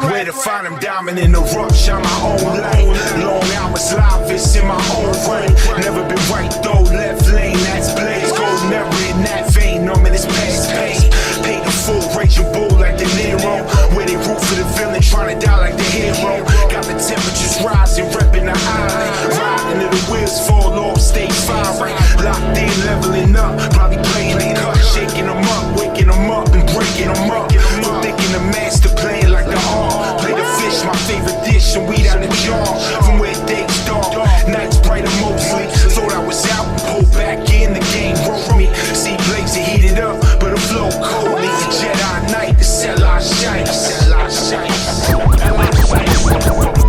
Where to find them, diamond in the rough, shine my own light. Long hours live, it's in my own right. Never been right though, left lane, that's blaze. Gold never in that vein, I'm in this past pain. Paid the full, raging bull like De Niro. Where they root for the villain, trying to die like the hero. Got the temperatures rising, repping the island. Riding till the wheels fall off, stay fire. Locked in, leveling up, probably playing the cut. Shaking them up, waking them up, and breaking them up. No thinking the master playing like the R. Play the fish, my favorite dish, and weed out the jar. From where days dark, nights brighter mostly. Thought I was out and pulled back in, the game broke me. See blazing heated up, but the flow cold. Need the Jedi Knight to sell our shite.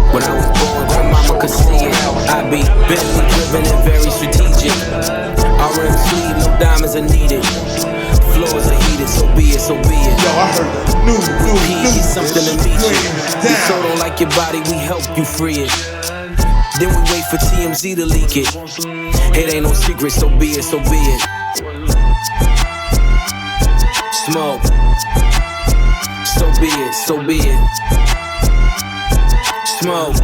When I was born, grandmama could see it. I be Bentley driven and very strategic. RM sleeve, no diamonds are needed. Floors are heated, so be it, so be it. Yo, I heard that new get something to meet you. We so don't like your body, we help you free it. Then we wait for TMZ to leak it. It ain't no secret, so be it, so be it. Smoke. So be it, so be it. Smoke.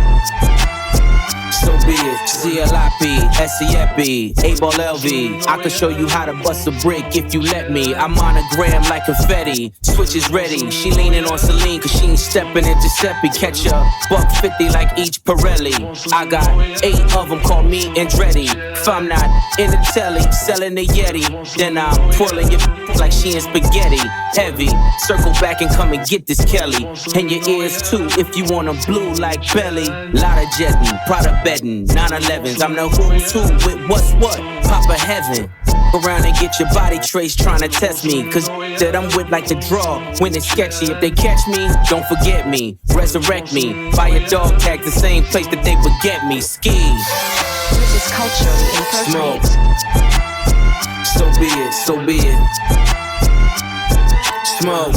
So be it. CLIP, SEFB, 8-ball LV. I can show you how to bust a brick if you let me. I'm on a gram like confetti. Switch is ready. She leaning on Celine cause she ain't stepping into Giuseppe. Catch up, $150 like each Pirelli. I got 8 of them, call me Andretti. If I'm not in the telly, selling the Yeti, then I'm twirling your like she in spaghetti. Heavy, circle back and come and get this Kelly. And your ears too, if you want 'em blue like Belly. Lot of jetting, Prada betting, 911s. I'm the who's who with what's what, Papa Heaven. Around and get your body traced trying to test me. Cause that I'm with like the draw when it's sketchy. If they catch me, don't forget me. Resurrect me, buy a dog tag the same place that they would get me. Ski. This is culturally inappropriate. So be it, so be it. Smoke.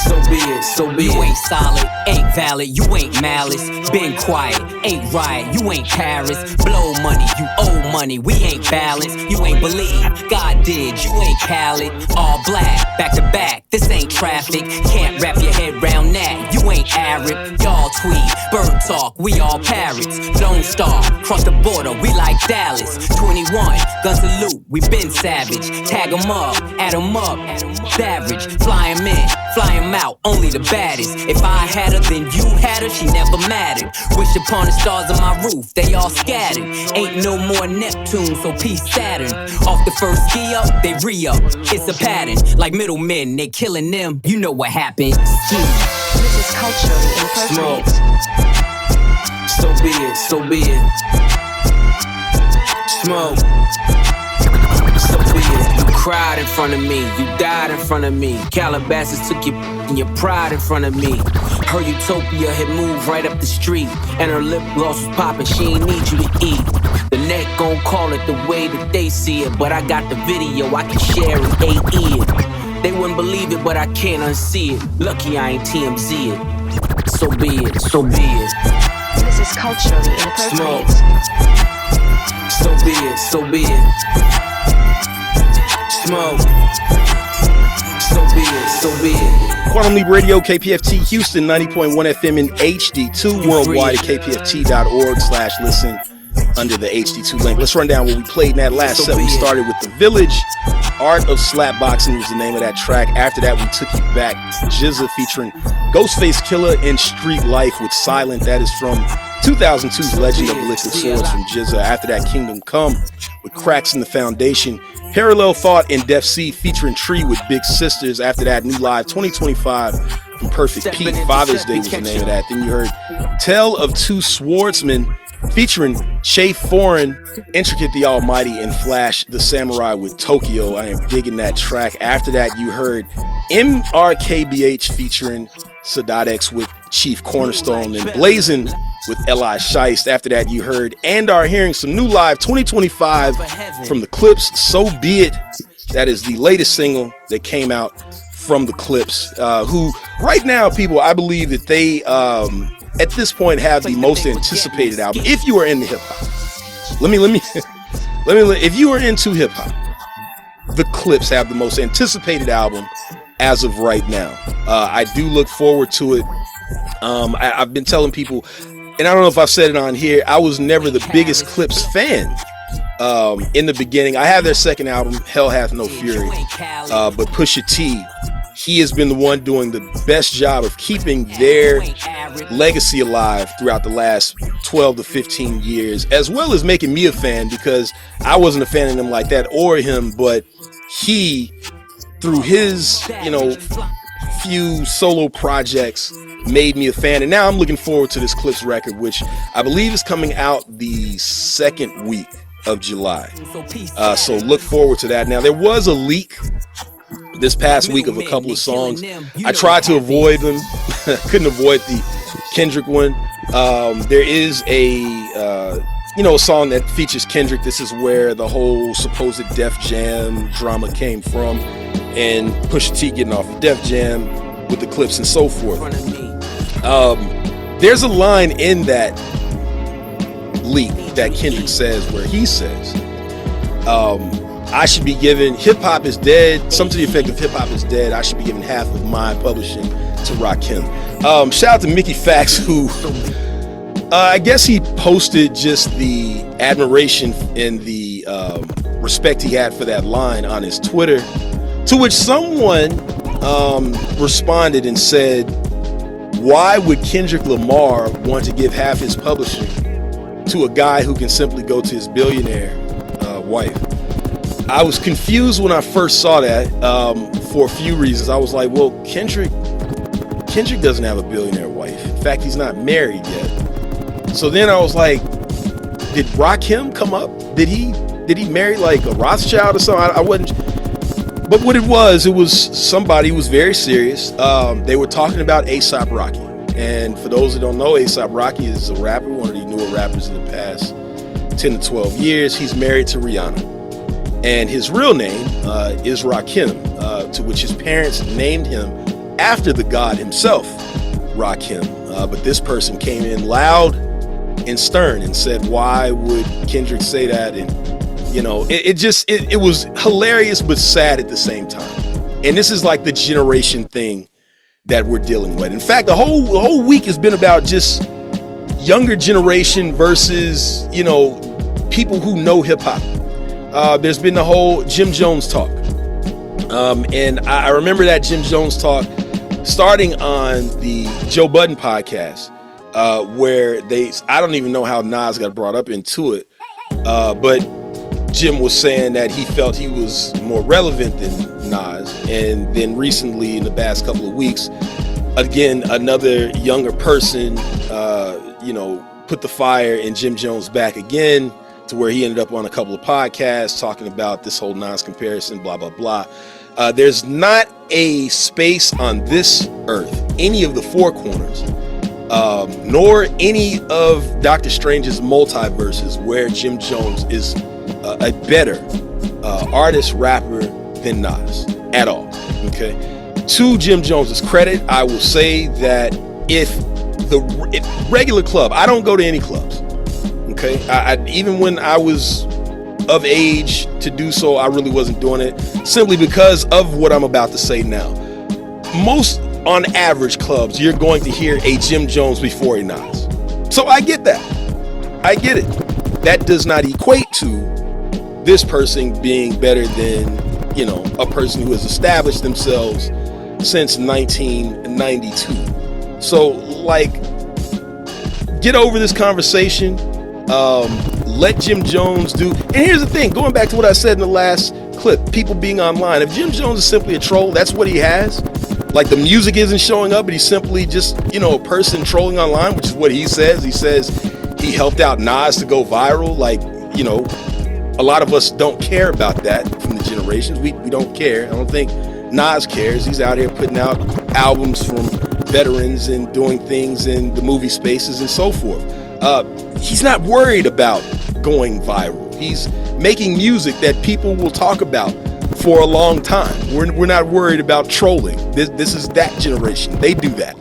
So be it, so be it. You ain't solid, ain't valid, you ain't malice. Been quiet, ain't right, you ain't Paris. Blow money, you owe money, we ain't balanced. You ain't believe, God did, you ain't Khaled. All black, back to back, this ain't traffic. Can't wrap your head round that, you ain't Arab. Y'all tweet, bird talk, we all parrots. Lone Star, cross the border, we like Dallas. 21, gun salute, we been savage. Tag 'em up, add 'em up, savage. Fly 'em in, fly 'em out, only the baddest. If I had her, then you had her, she never mattered. Wish upon the stars on my roof, they all scattered. Ain't no more Neptune, so peace Saturn. Off the first ski up, they re-up. It's a pattern, like middlemen, they killing them. You know what happened. Ski. This is culturally inappropriate. So be it, so be it. Smoke. So be it. You cried in front of me, you died in front of me. Calabasas took your pride in front of me. Her utopia had moved right up the street, and her lip gloss was popping, she ain't need you to eat. The net gon' call it the way that they see it, but I got the video, I can share it, AE it. They wouldn't believe it, but I can't unsee it. Lucky I ain't TMZ it. So be it, so be it. This is culturally inappropriate. Smoke. So be it, so be it. Smoke. So be it, so be it. Quantum Leap Radio, KPFT Houston, 90.1 FM in HD2, worldwide at kpft.org/listen under the HD2 link. Let's run down what we played in that last set. We started with The Village. Art of Slapboxing was the name of that track. After that, we took you back. GZA featuring Ghostface Killah in Street Life with Silent. That is from 2002's Legend of Liquid Swords from GZA. After that, Kingdom Come with Cracks in the Foundation. Parallel Thought in Def C featuring Tree with Big Sisters. After that, New Live 2025 from Perfect Pete. Father's Day was the name of that. Then you heard Tale of Two Swordsmen featuring Shay Foreign, Intricate the Almighty, and Flash the Samurai with Tokyo. I am digging that track. After that, you heard MRKBH featuring Sadat X with Chief Cornerstone, and Blazing with L.I. Shiest. After that, you heard and are hearing some new live 2025 from the Clipse, So Be It. That is the latest single that came out from the Clipse, who right now, people, I believe that they, at this point, have the most anticipated album. If you are into hip hop, let me, if you are into hip hop, the Clipse have the most anticipated album as of right now. I do look forward to it. I've been telling people, and I don't know if I've said it on here, I was never the biggest Clipse fan in the beginning. I have their second album, Hell Hath No Fury, but Pusha T, he has been the one doing the best job of keeping their legacy alive throughout the last 12 to 15 years, as well as making me a fan, because I wasn't a fan of them like that or him, but he, through his, few solo projects, made me a fan. And now I'm looking forward to this Clipse record, which I believe is coming out the second week of July. So look forward to that. Now, there was a leak this past week of a couple of songs. I tried to avoid them. Couldn't avoid the Kendrick one. There is a song that features Kendrick. This is where the whole supposed Def Jam drama came from, and Pusha T getting off of Def Jam with the Clipse and so forth. There's a line in that leak that Kendrick says where he says, I should be given, hip hop is dead, something to the effect of hip hop is dead, I should be given half of my publishing to Rakim. Shout out to Mickey Fax, who I guess he posted just the admiration and the respect he had for that line on his Twitter, to which someone responded and said, why would Kendrick Lamar want to give half his publishing to a guy who can simply go to his billionaire wife? I was confused when I first saw that for a few reasons. I was like, well, Kendrick doesn't have a billionaire wife. In fact, he's not married yet. So then I was like, did Rakim come up? Did he marry like a Rothschild or something? I wasn't. But what it was somebody who was very serious. They were talking about A$AP Rocky. And for those that don't know, A$AP Rocky is a rapper, one of the newer rappers in the past 10 to 12 years. He's married to Rihanna. And his real name is Rakim, to which his parents named him after the god himself, Rakim. But this person came in loud and stern and said, why would Kendrick say that? And it was hilarious but sad at the same time. And this is like the generation thing that we're dealing with. In fact, the whole week has been about just younger generation versus people who know hip hop. There's been the whole Jim Jones talk, and I remember that Jim Jones talk starting on the Joe Budden podcast, where I don't even know how Nas got brought up into it, but Jim was saying that he felt he was more relevant than Nas. And then recently, in the past couple of weeks, again, another younger person, put the fire in Jim Jones back again, to where he ended up on a couple of podcasts talking about this whole Nas comparison, blah, blah, blah. There's not a space on this earth, any of the four corners, nor any of Dr. Strange's multiverses, where Jim Jones is a better artist, rapper than Nas at all. Okay. To Jim Jones's credit, I will say that if regular club, I don't go to any clubs. Okay. Even when I was of age to do so, I really wasn't doing it, simply because of what I'm about to say now. Most, on average, clubs, you're going to hear a Jim Jones before a Nas. So I get that. I get it. That does not equate to this person being better than, a person who has established themselves since 1992. So, get over this conversation. Let Jim Jones do. And here's the thing, going back to what I said in the last clip, people being online. If Jim Jones is simply a troll, that's what he has. Like, the music isn't showing up, but he's simply just, a person trolling online, which is what he says. He says he helped out Nas to go viral. A lot of us don't care about that from the generations. We don't care. I don't think Nas cares. He's out here putting out albums from veterans and doing things in the movie spaces and so forth. He's not worried about going viral. He's making music that people will talk about for a long time. We're not worried about trolling. This is that generation. They do that.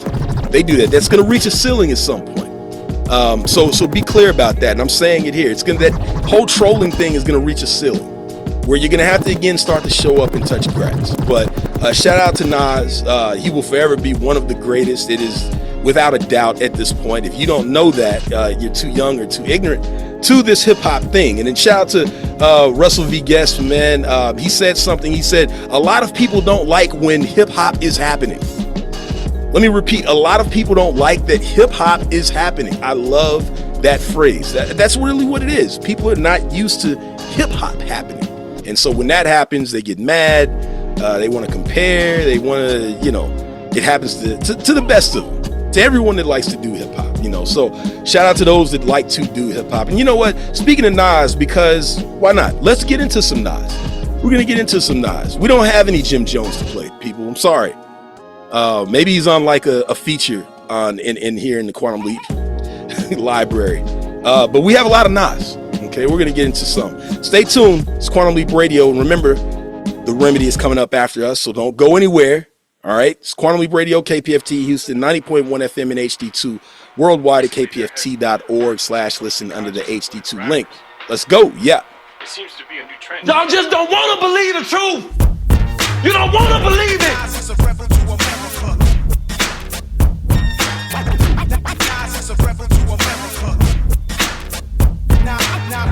That's going to reach a ceiling at some point. So be clear about that. And I'm saying it here. That whole trolling thing is going to reach a ceiling where you're going to have to again start to show up and touch grass. But shout out to Nas. He will forever be one of the greatest. It is without a doubt at this point. If you don't know that, you're too young or too ignorant to this hip hop thing. And then shout out to Russell V. Guest, man. He said something. He said, a lot of people don't like when hip hop is happening. Let me repeat, a lot of people don't like that hip hop is happening. I love that phrase. That's really what it is. People are not used to hip hop happening. And so when that happens, they get mad. They want to compare. They want to, it happens to the best of them. To everyone that likes to do hip hop, So shout out to those that like to do hip hop. And you know what? Speaking of Nas, because why not? Let's get into some Nas. We're going to get into some Nas. We don't have any Jim Jones to play, people. I'm sorry. Maybe he's on like a feature in here in the Quantum Leap library. But we have a lot of Nas. Okay, we're going to get into some. Stay tuned. It's Quantum Leap Radio. And remember, The Remedy is coming up after us, so don't go anywhere. All right, it's Quantum Leap Radio, KPFT Houston, 90.1 FM and HD2, worldwide at kpft.org/listen under the HD2 link. Let's go, yeah. It seems to be a new trend. Y'all just don't want to believe the truth. You don't want to believe it.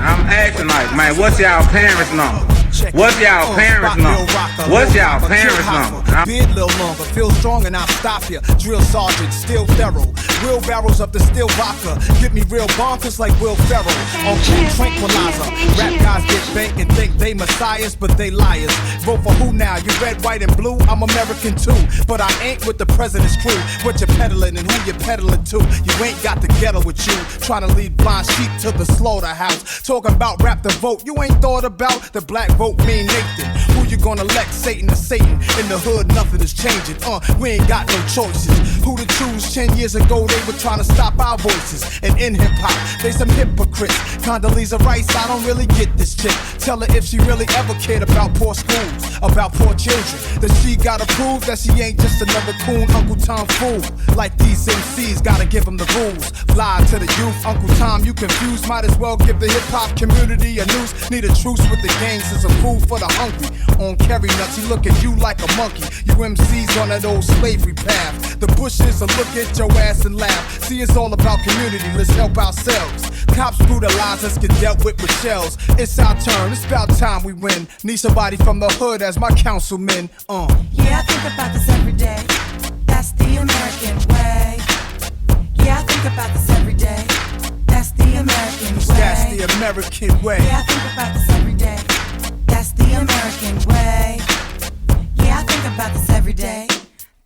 I'm asking like, man, what's y'all parents' number? What's y'all parents' number? What's y'all parents' number? Beard a little longer, feel strong and I'll stop ya. Drill sergeant, still thorough. Wheelbarrows up the still vodka. Get me real bonkers like Will Ferrell. On King Tranquilizer. Rap guys get banked and think they messiahs, but they liars. Vote for who now? You red, white, and blue? I'm American too, but I ain't with the president's crew. What you peddling and who you peddling to? You ain't got the ghetto with you. Trying to lead blind sheep to the slaughterhouse. Talking about rap the vote. You ain't thought about the black vote mean Nathan. Who you gonna elect? Satan to Satan. In the hood, nothing is changing. We ain't got no choices. Who to choose? 10 years ago, they were trying to stop our voices. And in hip hop, they some hypocrites. Condoleezza Rice, I don't really get this chick. Tell her if she really ever cared about poor schools, about poor children, that she gotta prove that she ain't just another coon Uncle Tom fool. Like these MCs, gotta give them the rules. Lie to the youth, Uncle Tom, you confused. Might as well give the hip hop community a noose. Need a truce with the gangs, it's a food for the hungry. On carry nuts, he look at you like a monkey. You MCs on that old slavery path. The bushes will look at your ass and laugh. See, it's all about community, let's help ourselves. Cops brutalize us, get dealt with shells. It's our turn, it's about time we win. Need somebody from the hood as my councilman. Yeah, I think about this every day. That's the American way. Yeah, I think about this every day. That's the American way. That's the American way. Yeah, I think about this every day. That's the American way. Yeah, I think about this every day.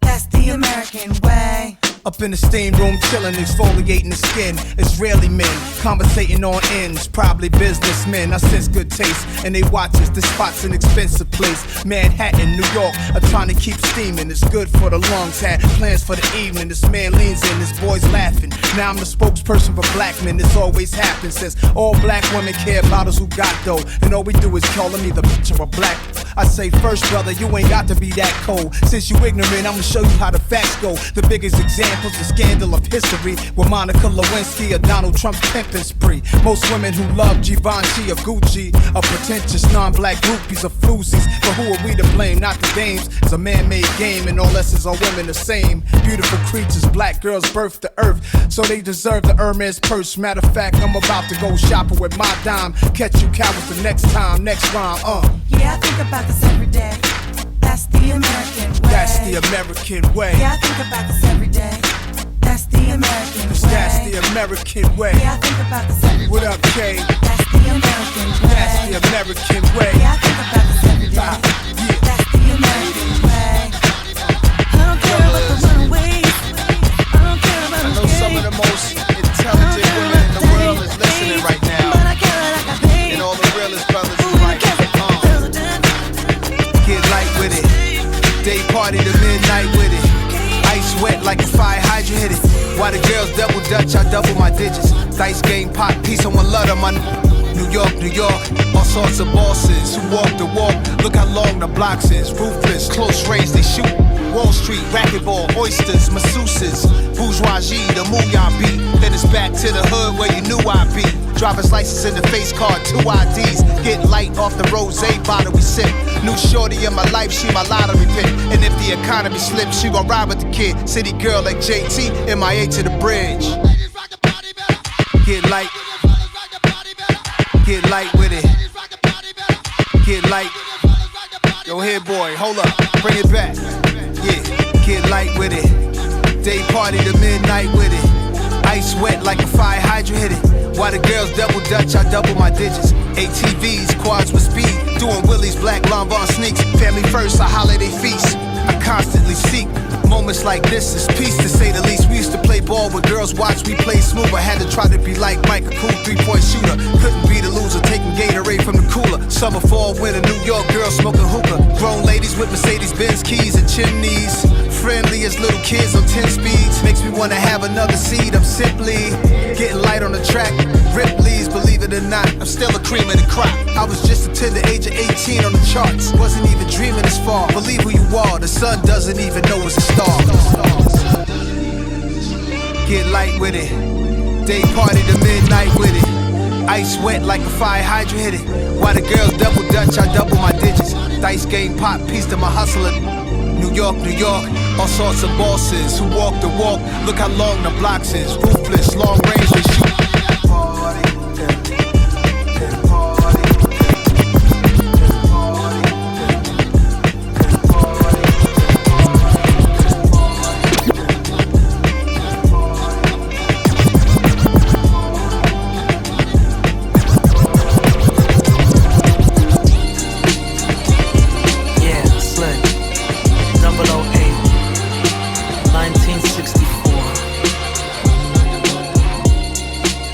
That's the American way. Up in the steam room, chillin', exfoliating the skin. Israeli men, conversating on ends. Probably businessmen, I sense good taste. And they watch us, this spot's an expensive place. Manhattan, New York, are trying to keep steaming. It's good for the lungs, had plans for the evening. This man leans in, this boy's laughing. Now I'm the spokesperson for black men, this always happens. Says all black women care about us who got dough. And all we do is call them either bitch or a black. I say first, brother, you ain't got to be that cold. Since you ignorant, I'ma show you how the facts go. The biggest example's the scandal of history with Monica Lewinsky or Donald Trump's pimping spree. Most women who love Givenchy or Gucci are pretentious non-black groupies or floozies. But who are we to blame? Not the dames. It's a man-made game and all lessons are women the same. Beautiful creatures, black girls birthed to earth, so they deserve the Hermes purse. Matter of fact, I'm about to go shopping with my dime. Catch you cowards the next time, next rhyme. Yeah, I think about this every day. That's the American way. That's the American way. Yeah, I think about this every day. That's the American way. That's the American way. Yeah, I think about this every day. What up, Kay? That's the American way. That's the American way. Yeah, I think about this every day. That's the American way. I don't care about the runaways. I don't care about the I know some of the most intelligent women in the world is listening right now. And all the realest brothers is like, get light with it. Day party to midnight with it. Ice wet like a fire Dutch, I double my digits. Dice game, pop, peace, and one love of my New York, New York, all sorts of bosses who walk the walk. Look how long the blocks is. Ruthless, close range, they shoot. Wall Street, racquetball, oysters, masseuses, bourgeoisie, the mooyah beat. Then it's back to the hood where you knew I'd be. Driver's license in the face card, 2 IDs. Get light off the rosé bottle we sip. New shorty in my life, she my lottery pick. And if the economy slips, she gon' ride with the kid. City girl like JT, MIA to the bridge. Get light. Get light with it. Get light. Yo, here, boy, hold up, bring it back. Yeah, get light with it. Day party to midnight with it. Ice wet like a fire hydrant hit it. While the girls double Dutch, I double my digits. ATVs, quads with speed. Doing Willie's, black Lanvin sneaks. Family first, a holiday feast. I constantly seek moments like this is peace to say the least. We used to play ball with girls, watch we play smooth. I had to try to be like Mike, a cool 3-point shooter. Couldn't be the loser, taking Gatorade from the cooler. Summer, fall, winter, New York girls smoking hookah. Grown ladies with Mercedes-Benz keys and chimneys. Friendly as little kids on 10 speeds. Makes me wanna have another seed. I'm simply getting light on the track. Ripley's, believe it or not, I'm still a cream of the crop. I was just a tender age of 18 on the charts. Wasn't even dreaming this far. Believe who you are, the sun doesn't even know it's a star. Get light with it. Day party to midnight with it. Ice wet like a fire hydrant hit it. While the girls double Dutch, I double my digits. Dice game, pop, peace to my hustler. New York, New York, all sorts of bosses who walk the walk. Look how long the blocks is. Ruthless, long range, they shoot.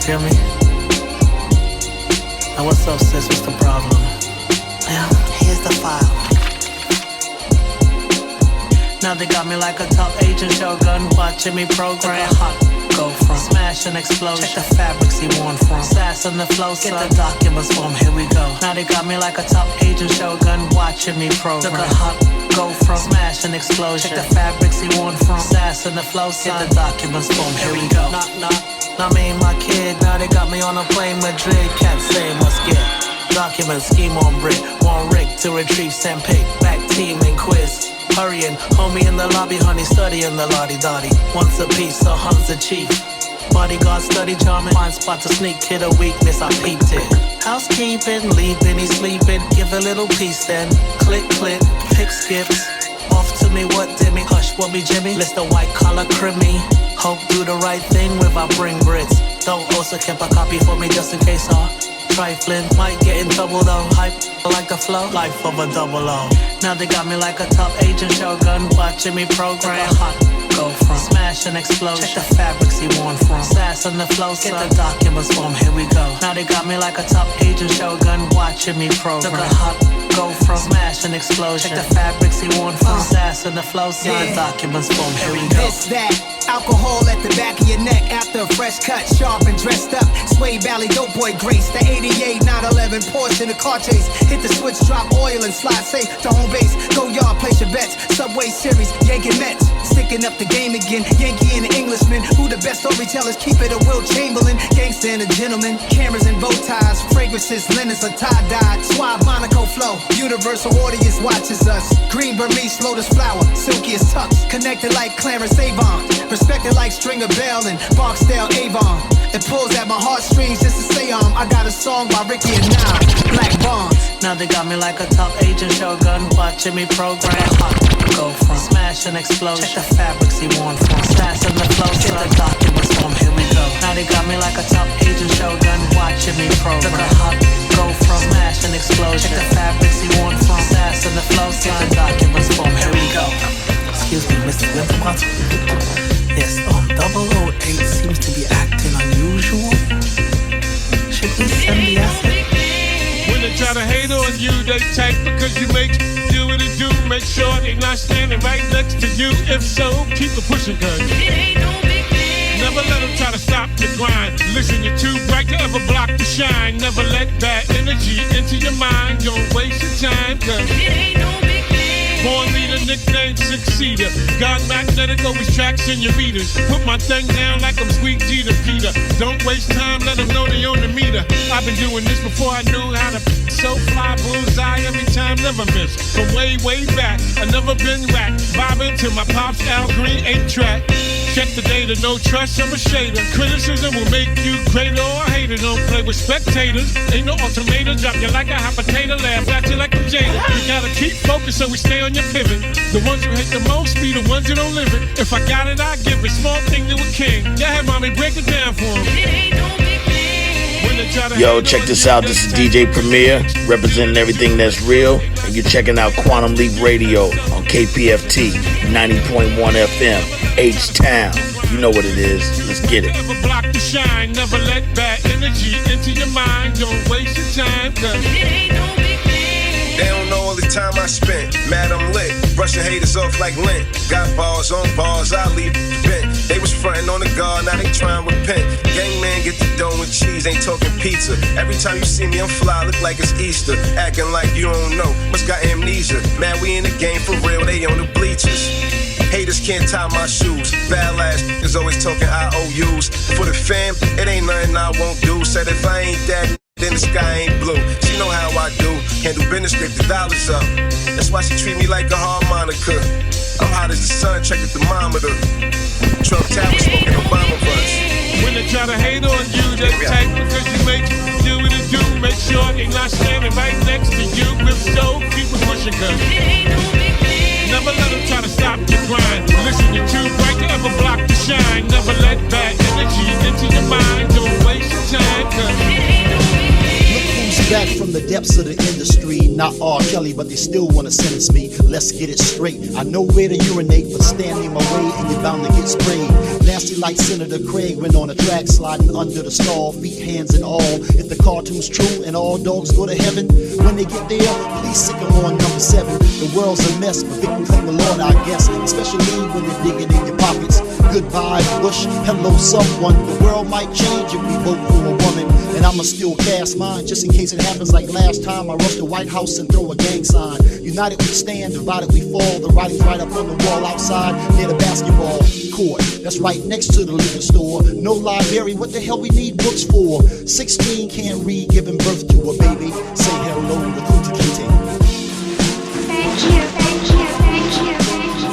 Feel me? Now what's up, sis? What's the problem? Well, here's the file. Now they got me like a top agent Shogun, watching me program. Hot go from smash and explosion. Check the fabrics he worn from. Sass on the flow, get the documents from. Here we go. Now they got me like a top agent Shogun, watching me program. Look a hot go from smash and explosion. Check the fabrics he worn from. Sass on the flow, get the documents from. Here we go. Knock knock. Now me and my kid, now they got me on a plane Madrid. Can't say must get documents, scheme on brick. One rig to retrieve send pick. Back team and quiz. Hurrying, homie in the lobby, honey studying the lottie dotty. Once a piece, so hun's a chief. Bodyguard study charming, find spot to sneak, kid a weakness, I peeped it. Housekeeping, leaving, he's sleeping, give a little piece then. Click, click, pick skips. Off to me, what did me? Hush, what me, Jimmy? List the white collar crimmy. Hope do the right thing with I bring Brits. Don't also keep a copy for me just in case trifling, might get in trouble though. Hype like the flow, life of a double O. Now they got me like a top agent Shogun, watching me program. Hot go from smash and explosion. Check the fabrics he worn from. Sass on the flow, get the documents from. Here we go. Now they got me like a top agent Shogun, watching me program. Look a hot go from smash and explosion. Check the fabrics he worn from. Sass on the flow, get the documents from. Here we go. This, that, alcohol at the back of your neck after a fresh cut, sharp and dressed up. Sway Valley, dope boy Grace, the 88, 911 Porsche in the car chase. Hit the switch, drop oil and slide safe to home base. Go yard, place your bets. Subway Series, Yankee Mets. Sticking up the game again. Yankee and the Englishman. Who the best storytellers? Keep it a Will Chamberlain. Gangster and a gentleman. Cameras and bow ties. Fragrances, linens are tie-dyed. Suave Monaco flow. Universal audience watches us. Green Burmese, lotus flower. Silky as tux. Connected like Clarence Avon. Respected like Stringer Bell and Barksdale Avon. It pulls at my heartstrings just to say I got a song by Ricky and Nas, Black Bonds. Now they got me like a top agent Shogun, watching me program. Hot go from smash and explosion. Check the fabrics he worn from. Sass on the flow, get the documents from. Here we go. Now they got me like a top agent Shogun, watching me program. Look a hot go from smash and explosion. Check the fabrics he worn from. Sass on the flow, get the documents from. Here we go. Excuse me, Mr. Winterbutt. Yes, 008 seems to be acting unusual. Should we send the asset? When they try to hate on you, they take because you make do what it do. Make sure they not standing right next to you. If so, keep the pushing gun. It ain't no big deal. Never let them try to stop the grind. Listen, you're too bright to ever block the shine. Never let bad energy into your mind. Don't waste your time, cause it ain't no big thing. Born leader, nickname succeeder. God magnetic, always tracks in your readers. Put my thing down like I'm Squeak G to Peter. Don't waste time, let them know they on the meter. I've been doing this before I knew how to so fly bullseye every time, never miss. From way, way back, I never been whacked. Vibing to my Pops Al Green 8-track. Check the data, no trust, I'm a shader. Criticism will make you greater or hater. Don't play with spectators. Ain't no ultimatum, drop you like a hot potato, laugh at you like a jada. You gotta keep focused so we stay on your pivot. The ones who hate the most be the ones who don't live it. If I got it, I give it. Small thing to a king. Go ahead, mommy, break it down for him. It ain't no big thing. Yo, check this out. This is DJ Premier, representing everything that's real. And you're checking out Quantum Leap Radio on KPFT 90.1 FM, H-Town. You know what it is. Let's get it. Never block the shine. Never let bad energy into your mind. Don't waste your time, cause it ain't no big thing. They don't know all the time I spent. Mad I'm lit, brushing haters off like lint. Got bars on bars, I leave bent. They was frontin' on the guard, now they tryin' to repent. Gang man, get the dough and cheese, ain't talking pizza. Every time you see me, I'm fly, look like it's Easter. Acting like you don't know, must got amnesia. Man, we in the game for real, they on the bleachers. Haters can't tie my shoes. Bad ass is always talking IOUs. For the fam, it ain't nothing I won't do. Said if I ain't that, then the sky ain't blue. She know how I do. Handle business, scrape the dollars up. That's why she treat me like a harmonica. I'm hot as the sun, check the thermometer. Trump Tower smoking Obama bus. When they try to hate on you, they type because you make do what it do. Make sure they not standing right next to you. If so, keep it pushing, cause it ain't no big thing. Never let them try to stop the grind. Listen, you're too bright to ever block the shine. Never let bad energy into your mind. Don't waste your time, cause it ain't no big thing. Look who's back from the depths of the industry. Not R. Kelly, but they still wanna sentence me. Let's get it straight. I know where to urinate, but stand in my way and you're bound to get sprayed. Nasty like Senator Craig went on a track, sliding under the stall, feet, hands, and all. If the cartoon's true and all dogs go to heaven, when they get there, please sick them on number 7. The world's a mess, but victim claim the Lord, I guess. Especially when they're digging in your pockets. Goodbye, Bush. Hello, someone. The world might change if we vote for a woman. And I'ma still cast mine just in case it happens like last time I rush the White House and throw a gang sign. United we stand, divided we fall. The writing's right up on the wall outside near the basketball court. That's right next to the liquor store. No library, what the hell we need books for? 16 can't read, giving birth to a baby. Say hello to Kunta Kinte. Thank you, thank you, thank you, thank you.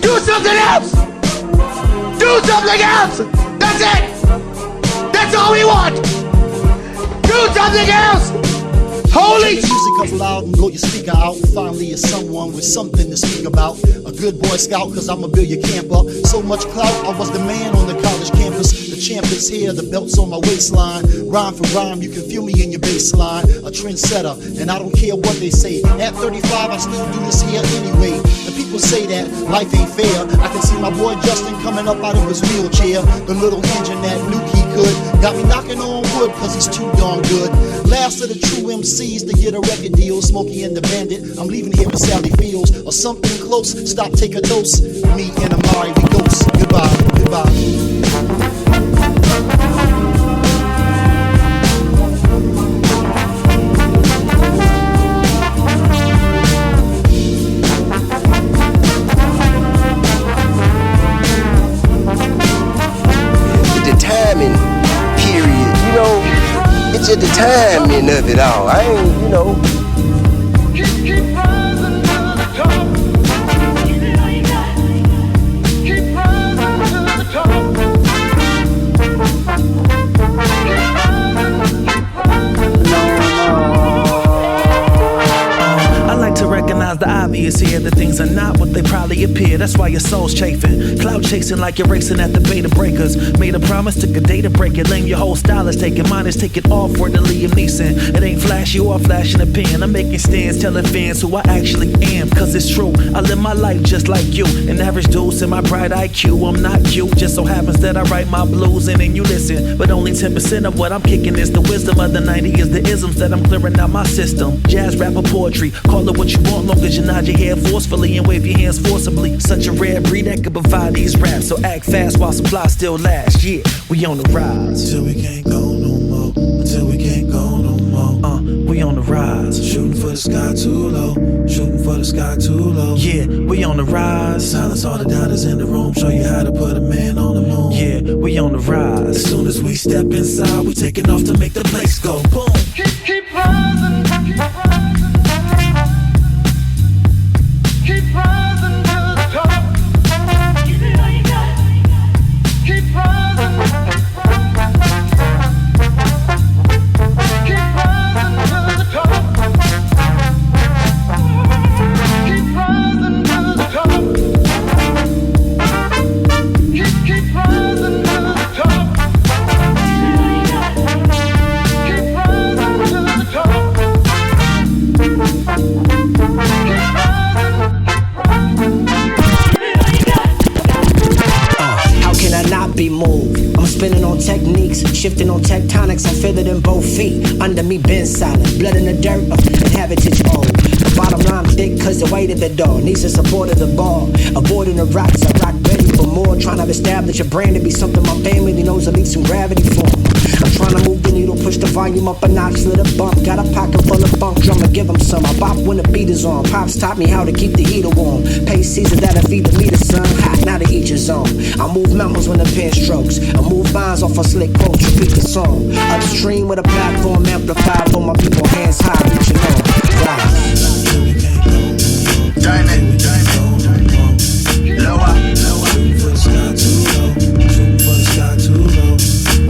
Do something else! Do something else! That's it! That's all we want! Do something else! Holy music up loud and blow your speaker out. Finally you're someone with something to speak about. A good Boy Scout, cause I'm a billiard camper. So much clout, I was the man on the college campus. The champ is here, the belt's on my waistline. Rhyme for rhyme, you can feel me in your baseline. A trendsetter, and I don't care what they say. At 35, I still do this here anyway. The people say that life ain't fair. I can see my boy Justin coming up out of his wheelchair. The little engine that knew he could. Got me knocking on wood, cause he's too darn good. Last of the true MCs to get a record deal. Smokey and the Bandit, I'm leaving here for Sally Fields. Or something close, stop, take a dose. Me and Amari, we ghosts. Goodbye, goodbye. It's just the timing of it all. I ain't, you know. Keep rising to the top. Keep rising to the top. I like to recognize the obvious here. The things are not what they probably reappear, that's why your soul's chafing. Cloud chasing like you're racing at the beta breakers. Made a promise, took a day to break it. Lame, your whole style is taking, mine is taking off for the Liam Neeson. It ain't flashy or flashing a pen. I'm making stands, telling fans who I actually am. Cause it's true, I live my life just like you. An average dude in my bright IQ, I'm not cute. Just so happens that I write my blues and then you listen. But only 10% of what I'm kicking is the wisdom of the 90 is the isms that I'm clearing out my system. Jazz, rapper, poetry, call it what you want, long as you nod your head forcefully and wave your hands forcibly. Such a rare breed that could provide these raps. So act fast while supply still lasts. Yeah, we on the rise. Till we can't go no more. Until we can't go no more. We on the rise. Shooting for the sky too low. Shooting for the sky too low. Yeah, we on the rise. Silence all the doubters in the room. Show you how to put a man on the moon. Yeah, we on the rise. As soon as we step inside, we taking off to make the place go boom. Keep rising, keep rising. Keep rising to the top. Give it all you got. Keep rising. Keep rising to the top. Keep rising to the top. Keep rising to the top. Keep rising to the top. How can I not be moved? I'm spinning on techniques, shifting on tectonics. I feel it in both feet. Under me, been silent. Blood in the dirt, and heritage old. The bottom line thick, cause the weight of it all needs the support of the ball. Avoiding the rocks, I rock ready for more. Trying to establish a brand to be something my family knows that leaves some gravity for. I'm trying to move the needle, push the volume up a notch, let a bump. Got a pocket full of funk, drummer, give them some. I bop when the beat is on. Pops taught me how to keep the heater warm. Pace season that'll feed the meter, son. Hot, now to each his own. I move mountains when the pen strokes. I move vines off a slick quotes, repeat the song. Upstream with a platform amplified for my people, hands high, reaching on. Rise. Diamond, lower, shooting for the sky too low, shooting for the sky too low.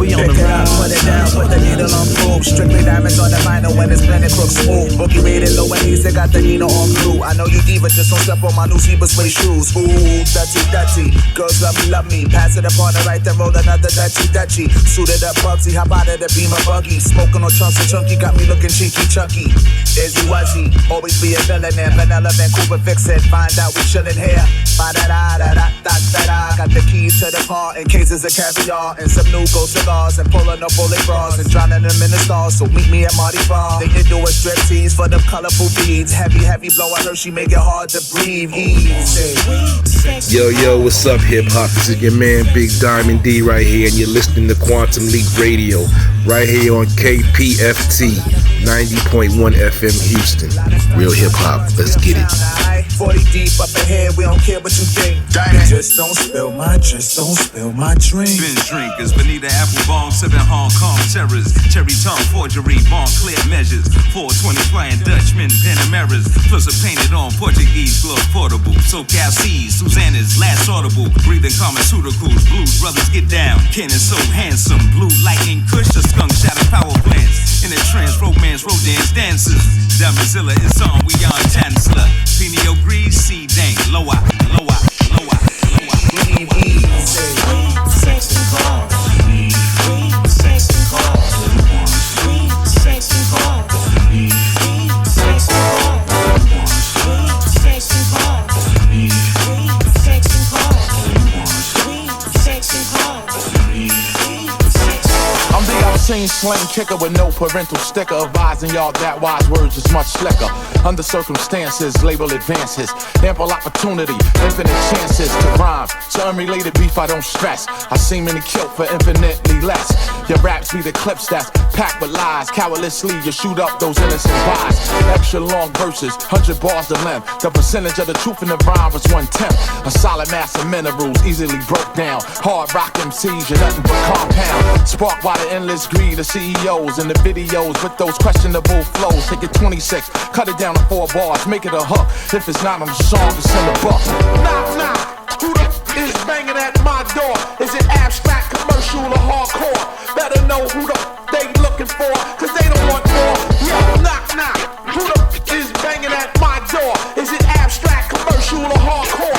We on the rise. Put it down, put the needle on proof. Strictly diamonds on the vinyl when it's blended crook smooth. Boogie rated low and easy, got the needle on blue. I know you diva, just don't step on my new zebra suede shoes. Ooh, dirty, dirty. Girls love me. Pass it up on the right, then roll another dirty. Suited up Bugsy, hop out of the Beamer buggy. Smoking on chunks of chunky, got me looking cheeky chunky. Izzy Wuzzy, always be a villain there. Vanilla Vancouver vixen, find out we chillin' here. Ba-da-da-da-da-da-da-da. Got the keys to the car in cases of caviar and some new gold cigars and pulling up all they bras and drowning them in the stars. So meet me at Mardi Gras. They can do a strip tease for them colorful beads. Heavy blow, I heard she make it hard to breathe. Easy. Yo, what's up, hip hop? This is your man, Big Diamond D, right here, and you're listening to Quantum Leap Radio, right here on KPFT 90.1 FM Houston. Real hip hop, let's get it. 40 deep up ahead, we don't care what you think. Just don't spill my drink. Binge drinkers, Benita Applebaum, sipping Hong Kong terrors. Cherry tongue forgery, bond clear measures. 420 flying Dutchman, Panameras. Plus a painted on Portuguese glove portable. SoCal C's, Susanna's last audible. Breathing pharmaceuticals, blues brothers get down. Ken is so handsome, blue lightning, kush, a skunk shadow power plants. In a trance, romance, rodance dances. Damazilla is on, we on Chancellor. Pineal grease, sea dang, lower. Sex and cars. Sex and cars. Sex and cars. Sex and cars. Sex and cars. Sex and cars. Sex and cars. I'm the obscene slang kicker with no parental sticker, advising y'all that wise words is much slicker. Under circumstances, label advances, ample opportunity, infinite chances to rhyme. So unrelated beef, I don't stress. I seem in the kilt for infinitely less. Your raps be the clips that's packed with lies. Cowardlessly, you shoot up those innocent lies. Extra long verses, 100 bars to length. The percentage of the truth in the rhyme was 1/10. A solid mass of minerals, easily broke down. Hard rock MCs, you're nothing but compound. Sparked by the endless greed of CEOs and the videos with those questionable flows. Take it 26, cut it down to 4 bars, make it a hook. If it's not on the song, it's in the book. Knock, who the is banging at my door? Is it abstract, commercial, or hardcore? Better know who the they looking for, cause they don't want more. Yo, knock, who the is banging at my door? Is it abstract, commercial, or hardcore?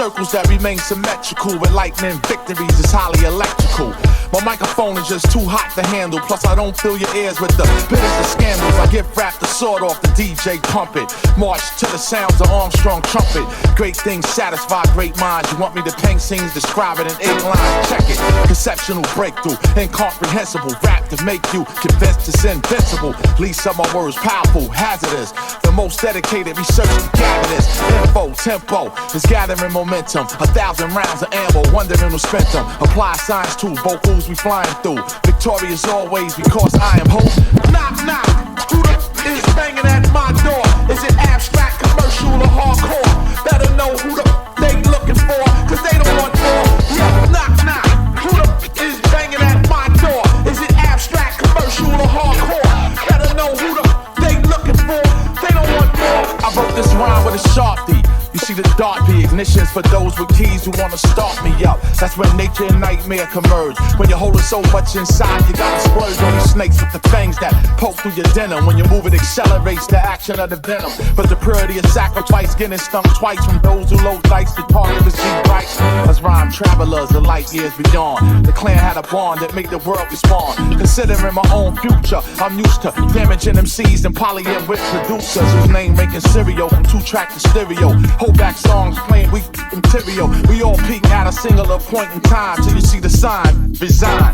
circles that remain symmetrical with lightning victories is highly electrical. My microphone is just too hot to handle. Plus I don't fill your ears with the bitters of scandals. I give rap the sword off the DJ pump it. March to the sounds of Armstrong trumpet. Great things satisfy great minds. You want me to paint scenes, describe it in 8 lines. Check it, conceptual breakthrough, incomprehensible rap to make you convinced it's invincible. Least of my words powerful, hazardous. The most dedicated research to gather this info, tempo is gathering momentum. 1,000 rounds of ammo, wondering who spent them. Apply science to vocals we flying through. Victorious always because I am hope. Knock, knock. Who the is banging at my door? Is it abstract, commercial, or hardcore? Better know who the they looking for, cause they don't want more. Yeah, knock, knock. Who the is banging at my door? Is it abstract, commercial, or hardcore? Better know who the they looking for. They don't want more. I wrote this rhyme with a Sharpie. You see the dark be ignitions for those with keys who wanna start me up. That's when nature and nightmare converge. When you're holding so much inside, you gotta splurge on these snakes with the fangs that poke through your denim. When you move, it accelerates the action of the venom. But the purity of sacrifice getting stung twice from those who load dice. The target was see bright. Us rhyme travelers, the light years beyond. The clan had a bond that made the world respond. Considering my own future, I'm used to damaging MCs and polying with producers whose name making cereal from 2-track to stereo. Hold back songs playing weak material. We all peak at a singular point in time till you see the sign, resign.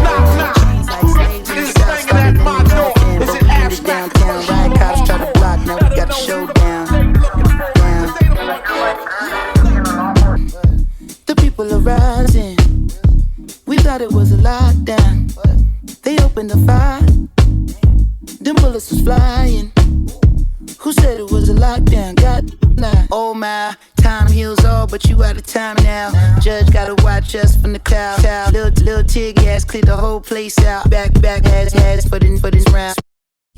Knock, knock. Who is banging at my door? Is it abstract? Downtown, right cops try to block, now we got the showdown. The people are rising. We thought it was a lockdown. They opened the fire. Them bullets was flying. Who said it was a lockdown? God, nah. Oh my, time heals all, but you out of time now. Judge gotta watch us from the cloud. Little tig ass cleared the whole place out. Back has for this round.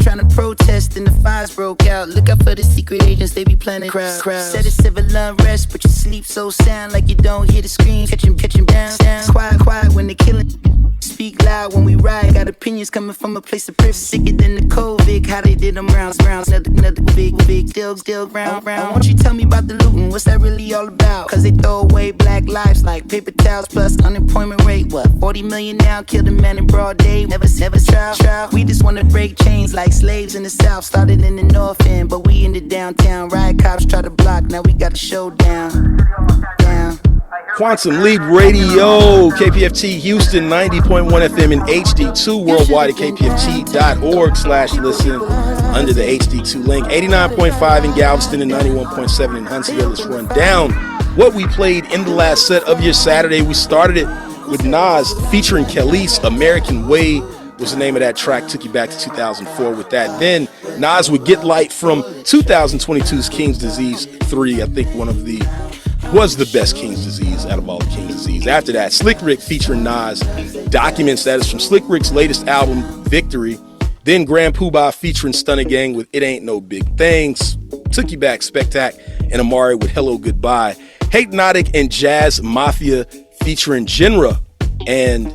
Trying to protest and the fires broke out. Look out for the secret agents, they be planning crowds. Said it's civil unrest, but you sleep so sound like you don't hear the scream. Catch 'em down. Quiet when they killing. Speak loud when we ride. Got opinions coming from a place of privilege. Sicker than the COVID, how they did them rounds. Another big still ground. Won't you tell me about the looting? What's that really all about? Cause they throw away black lives like paper towels plus unemployment rate. What, 40 million now? Killed a man in broad day. Never trial. We just wanna break chains like slaves in the south. Started in the north end, but we in the downtown. Riot cops try to block, now we got a showdown. Quantum Leap Radio, KPFT Houston, 90.1 FM in HD2, worldwide at kpft.org/listen under the HD2 link. 89.5 in Galveston and 91.7 in Huntsville. Let's run down what we played in the last set of your Saturday. We started it with Nas featuring Khalees, American Way was the name of that track. Took you back to 2004 with that. Then Nas would Get Light from 2022's King's Disease 3. I think was the best King's Disease out of all the King's Disease. After that, Slick Rick featuring Nas, Documents, that is from Slick Rick's latest album, Victory. Then Grand Poobah featuring Stunna Gang with It Ain't No Big Things. Took you back, Spectac and Amari with Hello Goodbye. Hypnotic and Jazz Mafia featuring Genra and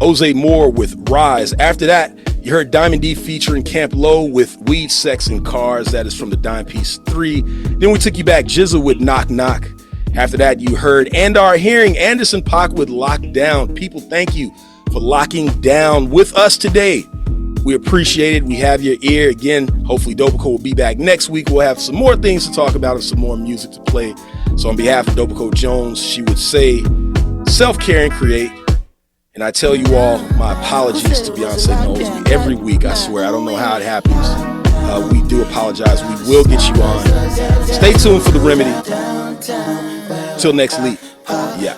Jose Moore with Rise. After that, you heard Diamond D featuring Camp Low with Weed, Sex, and Cars. That is from the Dime Piece 3. Then we took you back, Jizzle with Knock Knock. After that, you heard And Our Hearing, Anderson .Paak with Lockdown. People, thank you for locking down with us today. We appreciate it. We have your ear. Again, hopefully Dopico will be back next week. We'll have some more things to talk about and some more music to play. So on behalf of Dopico Jones, she would say, self-care and create. And I tell you all, my apologies to Beyonce knows me every week. I swear, I don't know how it happens. We do apologize. We will get you on. Stay tuned for The Remedy. Till next week. Yeah.